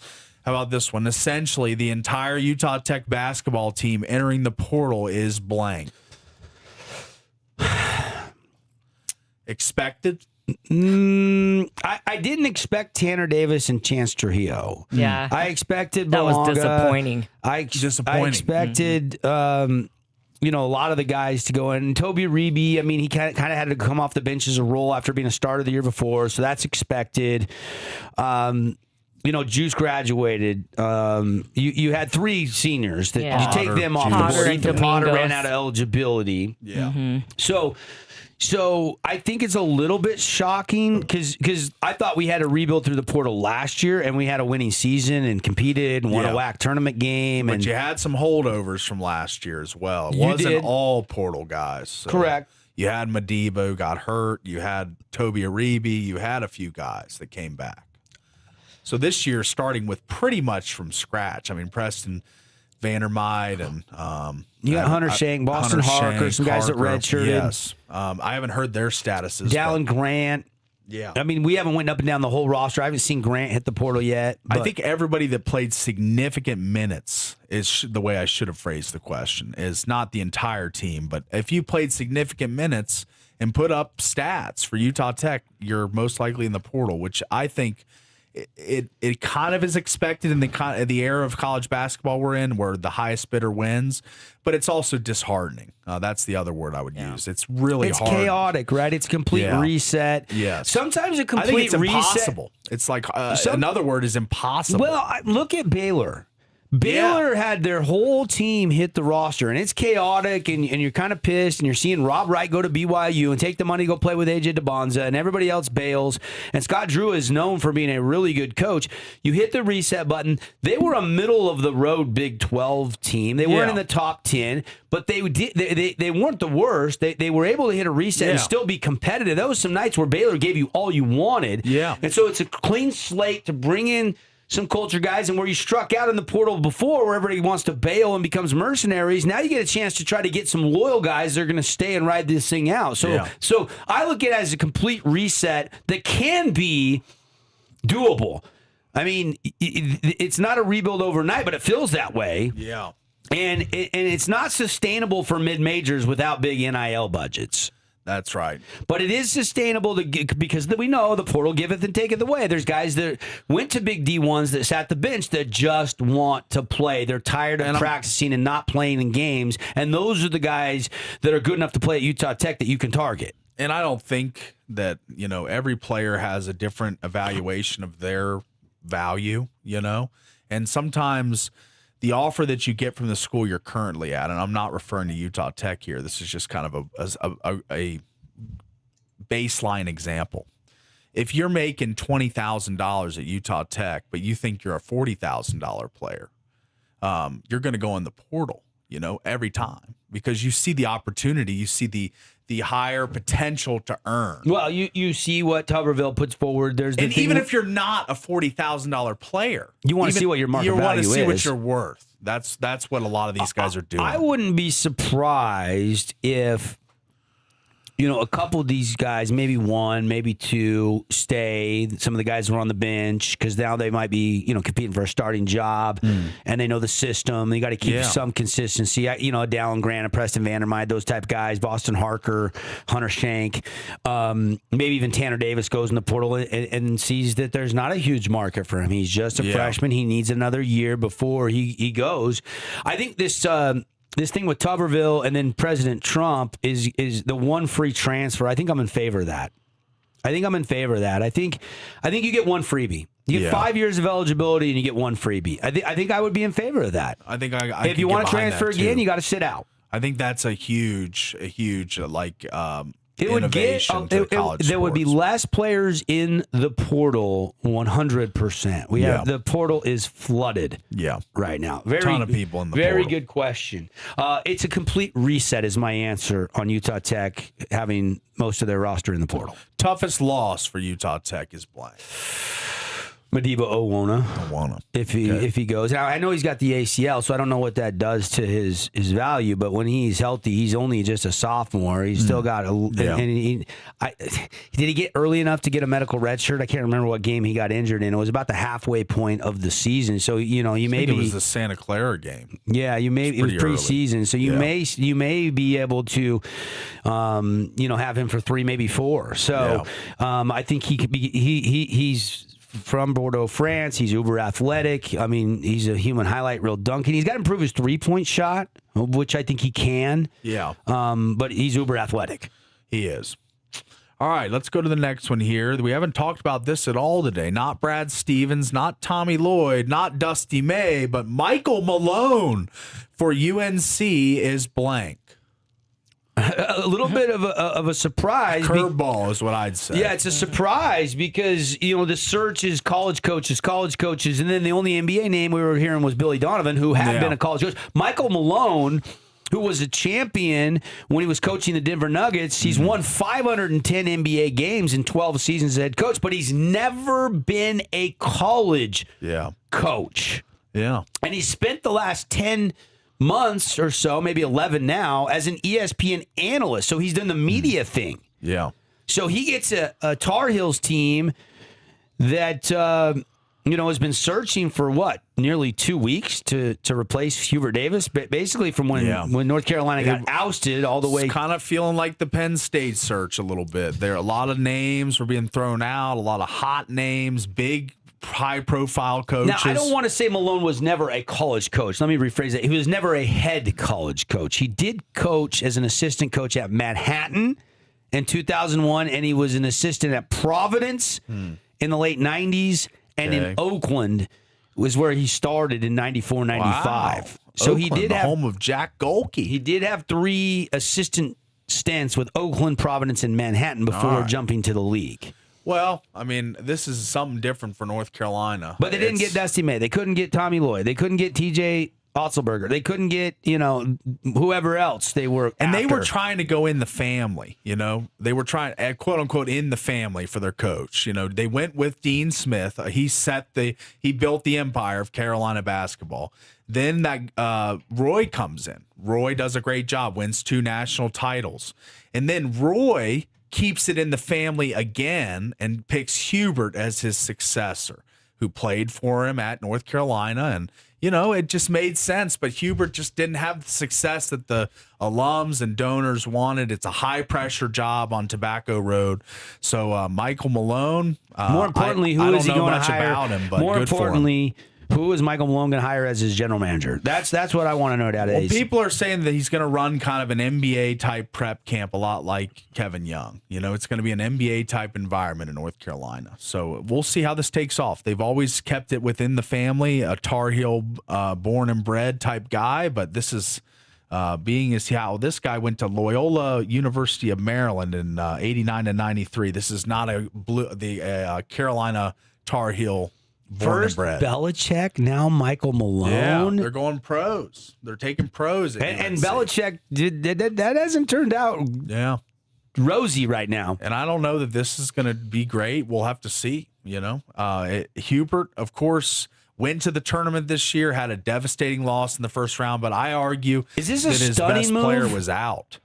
How about this one? Essentially, the entire Utah Tech basketball team entering the portal is blank. Expected? I didn't expect Tanner Davis and Chance Trujillo. Yeah. I expected that was Malonga. disappointing. I expected a lot of the guys to go in. Toby Reeby, I mean, he kind of had to come off the bench as a role after being a starter the year before, so that's expected. Juice graduated. You had 3 seniors that you take them off the board. Ethan Potter ran out of eligibility. Yeah. So I think it's a little bit shocking because I thought we had a rebuild through the portal last year and we had a winning season and competed and won a WAC tournament game. But you had some holdovers from last year as well. It wasn't all portal guys. So correct. You had Madibo got hurt. You had Toby Aribi. You had a few guys that came back. So this year, starting with pretty much from scratch. I mean, Preston Vandermeid and you got Hunter Shank, Boston Harker, some guys that redshirted. Yes, I haven't heard their statuses. Dallin Grant. Yeah, I mean, we haven't went up and down the whole roster. I haven't seen Grant hit the portal yet. I think everybody that played significant minutes is the way I should have phrased the question. Is not the entire team, but if you played significant minutes and put up stats for Utah Tech, you're most likely in the portal, which I think. It kind of is expected in the era of college basketball we're in, where the highest bidder wins, but it's also disheartening. That's the other word I would use. It's really hard. It's chaotic, right? It's a complete reset. Yes. Sometimes a complete I think it's reset. Impossible. It's like another word is impossible. Well, look at Baylor. Baylor had their whole team hit the roster, and it's chaotic, and you're kind of pissed, and you're seeing Rob Wright go to BYU and take the money to go play with AJ DeBonza, and everybody else bails. And Scott Drew is known for being a really good coach. You hit the reset button. They were a middle-of-the-road Big 12 team. They weren't in the top 10, but they weren't the worst. They were able to hit a reset and still be competitive. That was some nights where Baylor gave you all you wanted. Yeah. And so it's a clean slate to bring in some culture guys, and where you struck out in the portal before, where everybody wants to bail and becomes mercenaries, now you get a chance to try to get some loyal guys that are going to stay and ride this thing out. So I look at it as a complete reset that can be doable. I mean, it's not a rebuild overnight, but it feels that way. Yeah. And it's not sustainable for mid-majors without big NIL budgets. That's right. But it is sustainable because we know the portal giveth and taketh away. There's guys that went to big D1s that sat the bench that just want to play. They're tired of practicing and not playing in games. And those are the guys that are good enough to play at Utah Tech that you can target. And I don't think that, every player has a different evaluation of their value, And sometimes the offer that you get from the school you're currently at, and I'm not referring to Utah Tech here. This is just kind of a baseline example. If you're making $20,000 at Utah Tech, but you think you're a $40,000 player, you're going to go in the portal, every time because you see the opportunity, you see the higher potential to earn. Well, you see what Tuberville puts forward. And even if you're not a $40,000 player, you want to see what your market value is. You want to see what you're worth. That's what a lot of these guys are doing. I wouldn't be surprised if a couple of these guys, maybe one, maybe two, stay. Some of the guys were on the bench because now they might be, competing for a starting job, and they know the system. You got to keep some consistency. Dallin Grant and Preston Vandermeide, those type of guys, Boston Harker, Hunter Shank, maybe even Tanner Davis goes in the portal and sees that there's not a huge market for him. He's just a freshman. He needs another year before he goes. I think this thing with Tuberville and then President Trump is the one free transfer. I think I'm in favor of that. I think you get one freebie. You get 5 years of eligibility and you get one freebie. I think I would be in favor of that. I think I if you want to transfer again, you got to sit out. I think that's a huge It would there would be less players in the portal 100%. The portal is flooded right now. Ton of people in the very portal. good question. It's a complete reset is my answer on Utah Tech having most of their roster in the portal. Toughest loss for Utah Tech is blank. Madiba Owana. If he goes. Now, I know he's got the ACL, so I don't know what that does to his value, but when he's healthy, he's only just a sophomore. He's still got did he get early enough to get a medical red shirt? I can't remember what game he got injured in. It was about the halfway point of the season. So, you may be. It was the Santa Clara game. Yeah, it was preseason. So you may be able to have him for 3, maybe 4. So I think he could be he's from Bordeaux, France. He's uber athletic. I mean, he's a human highlight reel dunking. He's got to improve his 3-point shot, which I think he can. Yeah. But he's uber athletic. He is. All right, let's go to the next one here. We haven't talked about this at all today. Not Brad Stevens, not Tommy Lloyd, not Dusty May, but Michael Malone for UNC is blank. A little bit of a surprise. Curveball is what I'd say. Yeah, it's a surprise because, the search is college coaches, and then the only NBA name we were hearing was Billy Donovan, who had been a college coach. Michael Malone, who was a champion when he was coaching the Denver Nuggets. He's won 510 NBA games in 12 seasons as head coach, but he's never been a college coach. Yeah. And he spent the last 10 months or so, maybe 11 now, as an ESPN analyst. So he's done the media thing. Yeah. So he gets a Tar Heels team that, has been searching for nearly 2 weeks to replace Hubert Davis, basically from when North Carolina got ousted all the way. It's kind of feeling like the Penn State search a little bit. There are a lot of names were being thrown out, a lot of hot names, big high-profile coaches. Now, I don't want to say Malone was never a college coach. Let me rephrase that. He was never a head college coach. He did coach as an assistant coach at Manhattan in 2001, and he was an assistant at Providence in the late 90s, and in Oakland was where he started in 94, 95. Wow. So Oakland, he did the have home of Jack Golke. He did have 3 assistant stints with Oakland, Providence, and Manhattan before jumping to the league. Well, I mean, this is something different for North Carolina. But they didn't get Dusty May. They couldn't get Tommy Lloyd. They couldn't get TJ Otzelberger. They couldn't get, whoever else they were And after. they were trying to go in the family, They were trying, quote unquote, in the family for their coach. They went with Dean Smith. He built the empire of Carolina basketball. Then Roy comes in. Roy does a great job, wins 2 national titles. And then Roy keeps it in the family again and picks Hubert as his successor, who played for him at North Carolina. And, it just made sense. But Hubert just didn't have the success that the alums and donors wanted. It's a high-pressure job on Tobacco Road. So Michael Malone, more importantly, who is he going to hire? About him, but more good importantly, who is Michael Malone going to hire as his general manager? That's what I want to know nowadays. Well, people are saying that he's going to run kind of an NBA-type prep camp, a lot like Kevin Young. It's going to be an NBA-type environment in North Carolina. So we'll see how this takes off. They've always kept it within the family, a Tar Heel born and bred type guy, but this is being as how this guy went to Loyola University of Maryland in 89 and 93. This is not the Carolina Tar Heel. First Belichick, now Michael Malone. Yeah, they're going pros. They're taking pros. And Belichick, that hasn't turned out rosy right now. And I don't know that this is going to be great. We'll have to see, Hubert, of course, went to the tournament this year, had a devastating loss in the first round, but I argue Is this a that his stunning best move? player was out.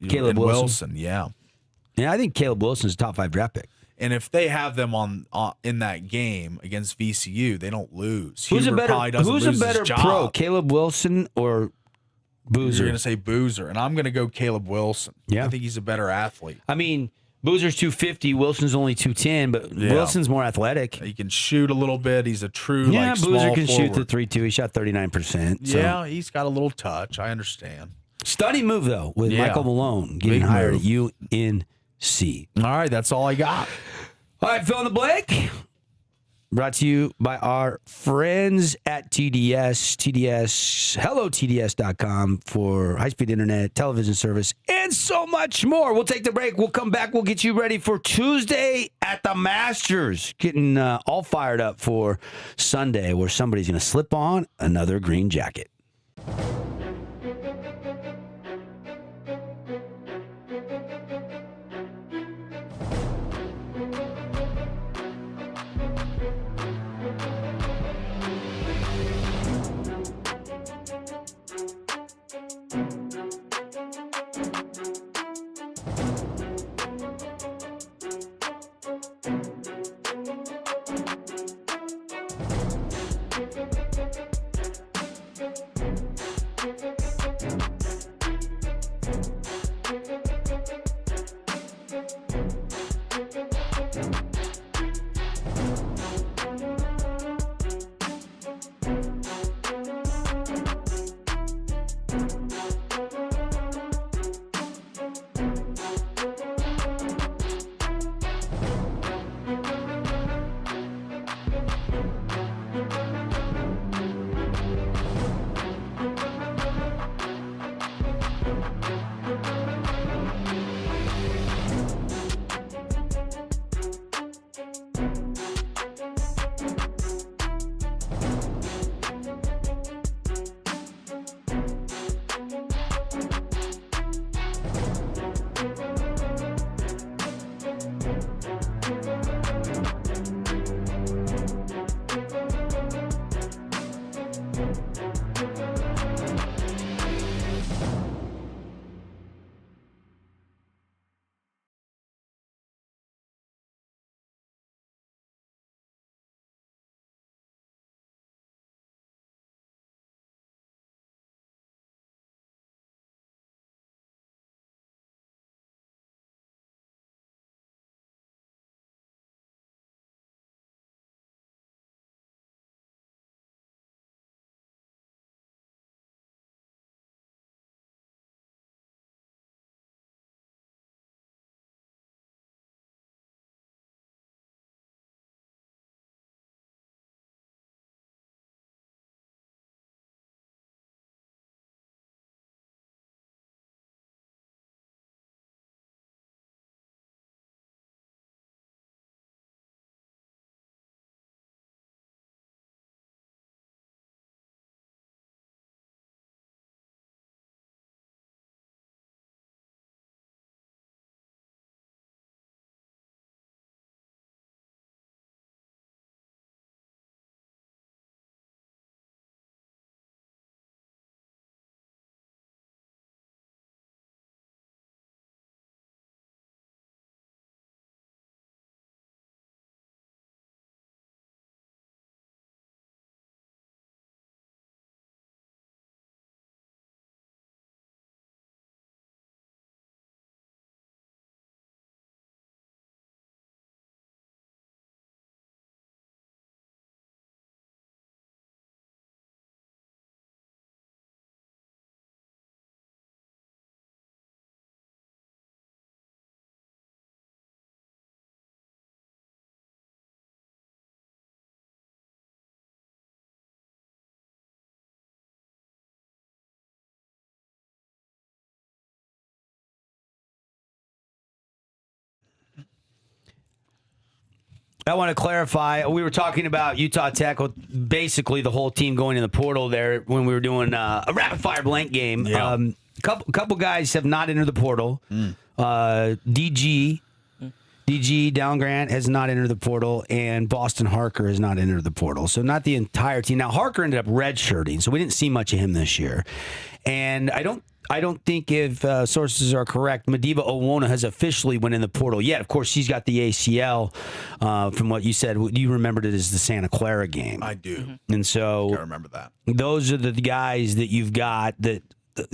Caleb Wilson. Yeah. Yeah, I think Caleb Wilson's a top 5 draft pick. And if they have them on in that game against VCU, they don't lose. Who's Huber probably doesn't a lose his better job. pro, Caleb Wilson or Boozer? You're going to say Boozer, and I'm going to go Caleb Wilson. Yeah. I think he's a better athlete. I mean, Boozer's 250, Wilson's only 210, but Wilson's more athletic. He can shoot a little bit. He's a true Yeah, Boozer small can forward. shoot the 3-2. He shot 39%. So. Yeah, he's got a little touch. I understand. Stunning move, though, with Yeah. Michael Malone getting Big hired move. at UNC. All right, that's all I got. All right, fill in the blank. Brought to you by our friends at TDS. HelloTDS.com for high-speed internet, television service, and so much more. We'll take the break. We'll come back. We'll get you ready for Tuesday at the Masters. Getting all fired up for Sunday, where somebody's going to slip on another green jacket. I want to clarify. We were talking about Utah Tech with basically the whole team going in the portal there when we were doing a rapid fire blank game. Yeah. Couple guys have not entered the portal. DG DG Dallin Grant has not entered the portal, and Boston Harker has not entered the portal. So not the entire team. Now Harker ended up redshirting, so we didn't see much of him this year. And I don't think if sources are correct, Madiba Owona has officially went in the portal yet. Of course, he's got the ACL from what you said. You remembered it as the Santa Clara game. I do. And so I remember that. Those are the guys that you've got that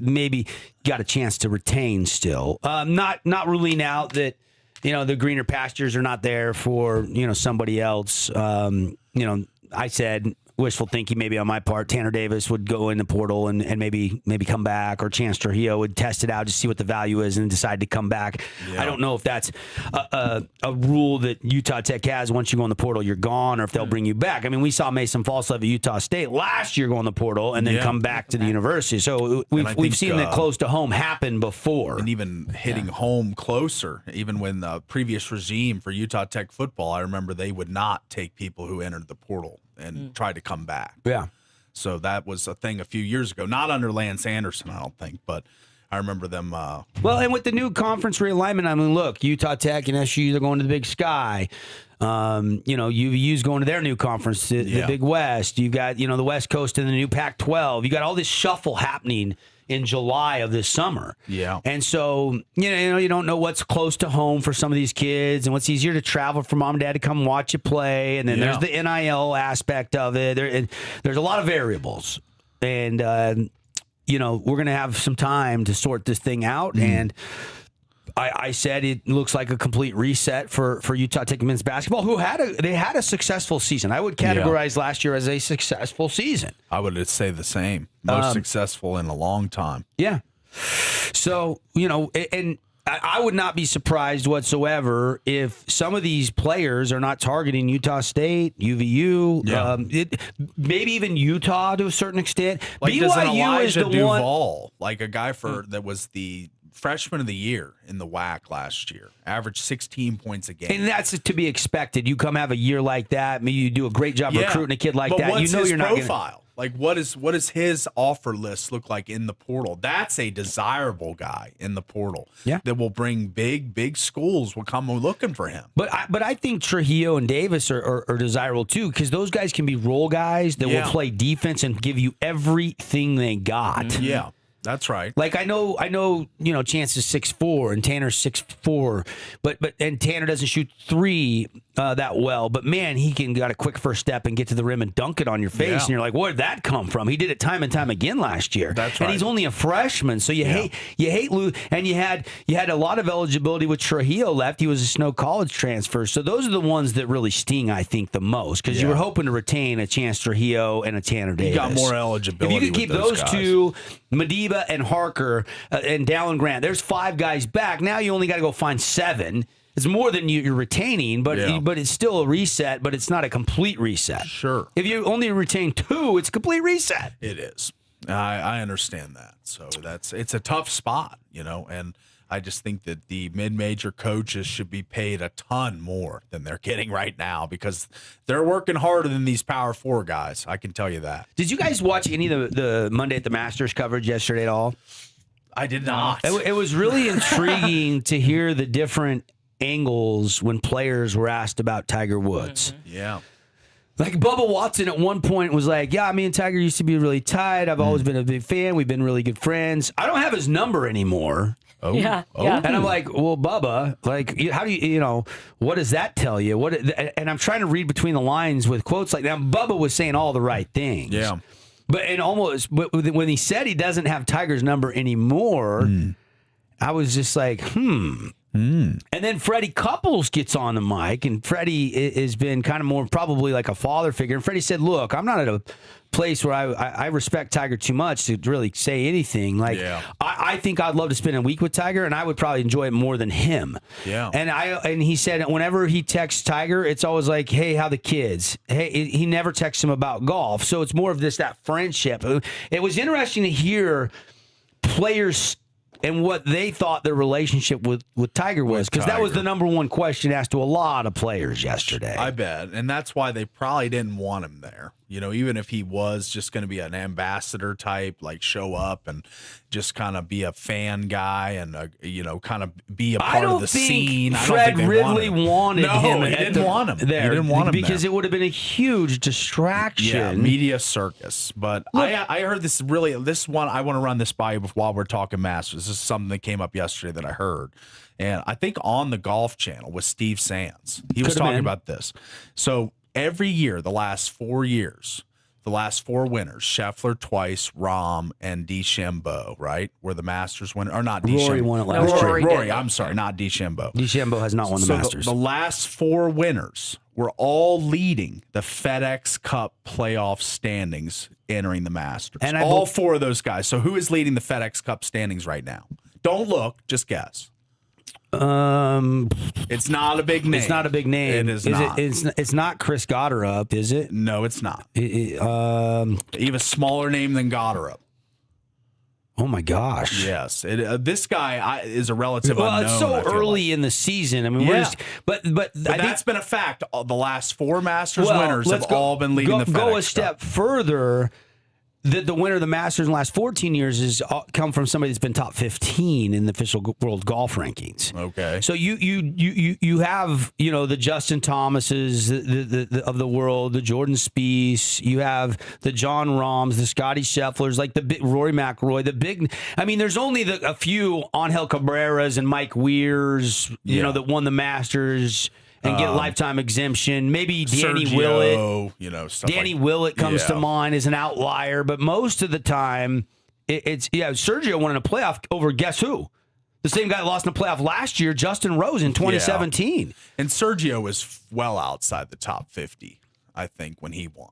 maybe got a chance to retain still. Not ruling out that, the greener pastures are not there for, somebody else. I said wishful thinking maybe on my part. Tanner Davis would go in the portal and maybe come back, or Chance Trujillo would test it out to see what the value is and decide to come back. Yeah. I don't know if that's a rule that Utah Tech has. Once you go in the portal, you're gone, or if they'll bring you back. I mean, we saw Mason Falslev at Utah State last year go in the portal and then come back to the university. So we've seen that close to home happen before. And even hitting home closer, even when the previous regime for Utah Tech football, I remember they would not take people who entered the portal and try to come back. Yeah. So that was a thing a few years ago. Not under Lance Anderson, I don't think, but I remember them. Well, and with the new conference realignment, I mean, look, Utah Tech and SU, they're going to the Big Sky. UVU's going to their new conference, the Big West. You got, the West Coast and the new Pac-12. You got all this shuffle happening in July of this summer. Yeah. And so, you don't know what's close to home for some of these kids and what's easier to travel for mom and dad to come watch you play. And then there's the NIL aspect of it. There's a lot of variables. And, we're going to have some time to sort this thing out. And I said it looks like a complete reset for Utah Tech men's basketball, who had a successful season. I would categorize last year as a successful season. I would say the same. Most successful in a long time. Yeah. So, and I would not be surprised whatsoever if some of these players are not targeting Utah State, UVU, maybe even Utah to a certain extent. Like BYU is the Duval, one, like a guy that was the freshman of the year in the WAC last year, averaged 16 points a game. And that's to be expected. You come have a year like that, maybe you do a great job recruiting a kid like that. What's you're his not profile? Like, what does his offer list look like in the portal? That's a desirable guy in the portal. Yeah. That will bring big schools will come looking for him. But I think Trujillo and Davis are desirable too, because those guys can be role guys that will play defense and give you everything they got. Yeah. That's right. Like I know, Chance is 6'4" and Tanner's 6'4", but Tanner doesn't shoot three that well. But man, he got a quick first step and get to the rim and dunk it on your face, and you're like, where'd that come from? He did it time and time again last year. That's right. And he's only a freshman, so you hate Lou. And you had a lot of eligibility with Trujillo left. He was a Snow College transfer, so those are the ones that really sting, I think, the most, because you were hoping to retain a Chance Trujillo and a Tanner Davis. You got more eligibility. If you could keep those guys. two, Madiba and Harker and Dallin Grant, there's 5 guys back. Now you only got to go find 7. It's more than you're retaining, but it's still a reset, but it's not a complete reset. Sure. If you only retain 2, it's a complete reset. It is. I understand that. So it's a tough spot, and I just think that the mid-major coaches should be paid a ton more than they're getting right now, because they're working harder than these Power 4 guys. I can tell you that. Did you guys watch any of the Monday at the Masters coverage yesterday at all? I did not. It was really intriguing to hear the different angles when players were asked about Tiger Woods. Yeah. Like Bubba Watson at one point was like, yeah, me and Tiger used to be really tight. I've always been a big fan. We've been really good friends. I don't have his number anymore. Oh. Yeah. And I'm like, well, Bubba, like, how do you, what does that tell you? And I'm trying to read between the lines with quotes like that. Bubba was saying all the right things. Yeah. But when he said he doesn't have Tiger's number anymore, I was just like, And then Freddie Couples gets on the mic, and Freddie has been kind of more probably like a father figure. And Freddie said, look, I'm not at a place where I respect Tiger too much to really say anything. Like, I think I'd love to spend a week with Tiger, and I would probably enjoy it more than him. Yeah. And he said whenever he texts Tiger, it's always like, hey, how the kids? Hey, he never texts him about golf. So it's more of that friendship. It was interesting to hear players and what they thought their relationship with Tiger was, because that was the number one question asked to a lot of players yesterday. I bet. And that's why they probably didn't want him there. even if he was just going to be an ambassador type, like show up and just kind of be a fan guy and, kind of be a part of the scene. Fred Ridley wanted him. He didn't want him. There, he didn't want him because there. it would have been a huge distraction. Yeah, media circus. But I heard this one. I want to run this by you while we're talking Masters. This is something that came up yesterday that I heard. And I think on the Golf Channel with Steve Sands, he was talking about this. So every year, the last 4 years, the last 4 winners, Scheffler twice, Rahm, and DeChambeau, right? Were the Masters winner, or not DeChambeau? Rory won it last year. Rory, I'm sorry, not DeChambeau. DeChambeau has not won the Masters. The last 4 winners were all leading the FedEx Cup playoff standings entering the Masters. And all 4 of those guys. So who is leading the FedEx Cup standings right now? Don't look, just guess. It's not a big name. It's not a big name. It is not. It's not Chris Gotterup, is it? No, it's not. Even smaller name than Gotterup. Oh my gosh! Yes, this guy is a relative unknown. It's so early in the season. I mean, but that's been a fact. The last 4 Masters winners have all been leading the FedEx Go a Cup. step further. The winner of the Masters in the last 14 years has come from somebody that's been top 15 in the official world golf rankings. Okay. So you have the Justin Thomases the of the world, the Jordan Spieth. You have the John Rahms, the Scotty Schefflers, like the big Rory McIlroy. The big. I mean, there's only a few Angel Cabreras and Mike Weirs, that won the Masters. And get a lifetime exemption. Maybe Danny Sergio, Willett. Stuff Danny Willett comes to mind as an outlier, but most of the time, it's Sergio won in a playoff over guess who? The same guy that lost in a playoff last year, Justin Rose in 2017. Yeah. And Sergio was well outside the top 50, I think, when he won.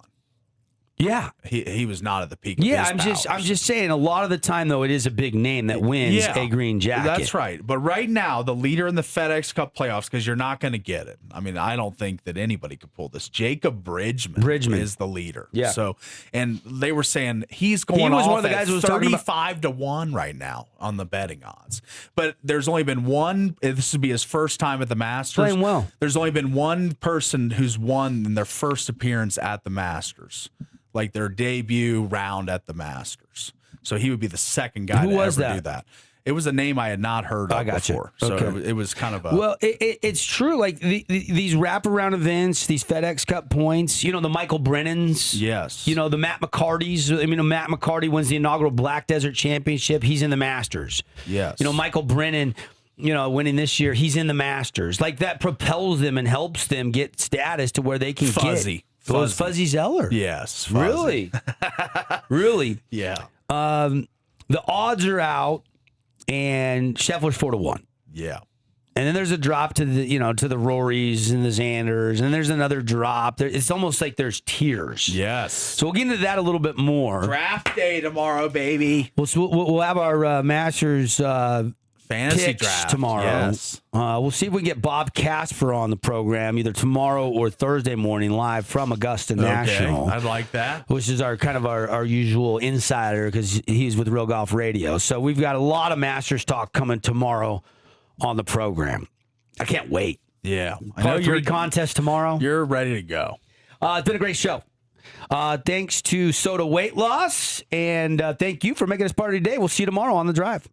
Yeah, he was not at the peak. Of his powers. I'm just saying. A lot of the time, though, it is a big name that wins a green jacket. That's right. But right now, the leader in the FedEx Cup playoffs, because you're not going to get it. I mean, I don't think that anybody could pull this. Jacob Bridgman is the leader. Yeah. So, and they were saying he's going off one of the guys at 35-1 right now on the betting odds. But there's only been one. This would be his first time at the Masters. Playing well. There's only been one person who's won in their first appearance at the Masters. Like their debut round at the Masters. So he would be the second guy to ever do that. It was a name I had not heard of before. Okay. So it was kind of a... Well, it's true. Like these wraparound events, these FedEx Cup points, the Michael Brennans. Yes. The Matt McCartys. I mean, Matt McCarty wins the inaugural Black Desert Championship. He's in the Masters. Yes. Michael Brennan, winning this year, he's in the Masters. Like that propels them and helps them get status to where they can get... Fuzzy Zeller. Yes. Fuzzy. Really? Really? Yeah. The odds are out, and Scheffler's 4-1. Yeah. And then there's a drop to the to the Rorys and the Xanders, and there's another drop. It's almost like there's tiers. Yes. So we'll get into that a little bit more. Draft day tomorrow, baby. We'll have our Masters fantasy picks draft tomorrow. Yes. We'll see if we can get Bob Casper on the program either tomorrow or Thursday morning live from Augusta National. I'd like that. Which is our usual insider because he's with Real Golf Radio. So we've got a lot of Masters talk coming tomorrow on the program. I can't wait. Yeah. Part of your contest tomorrow. You're ready to go. It's been a great show. Thanks to Soda Weight Loss, and thank you for making us part of your day. We'll see you tomorrow on The Drive.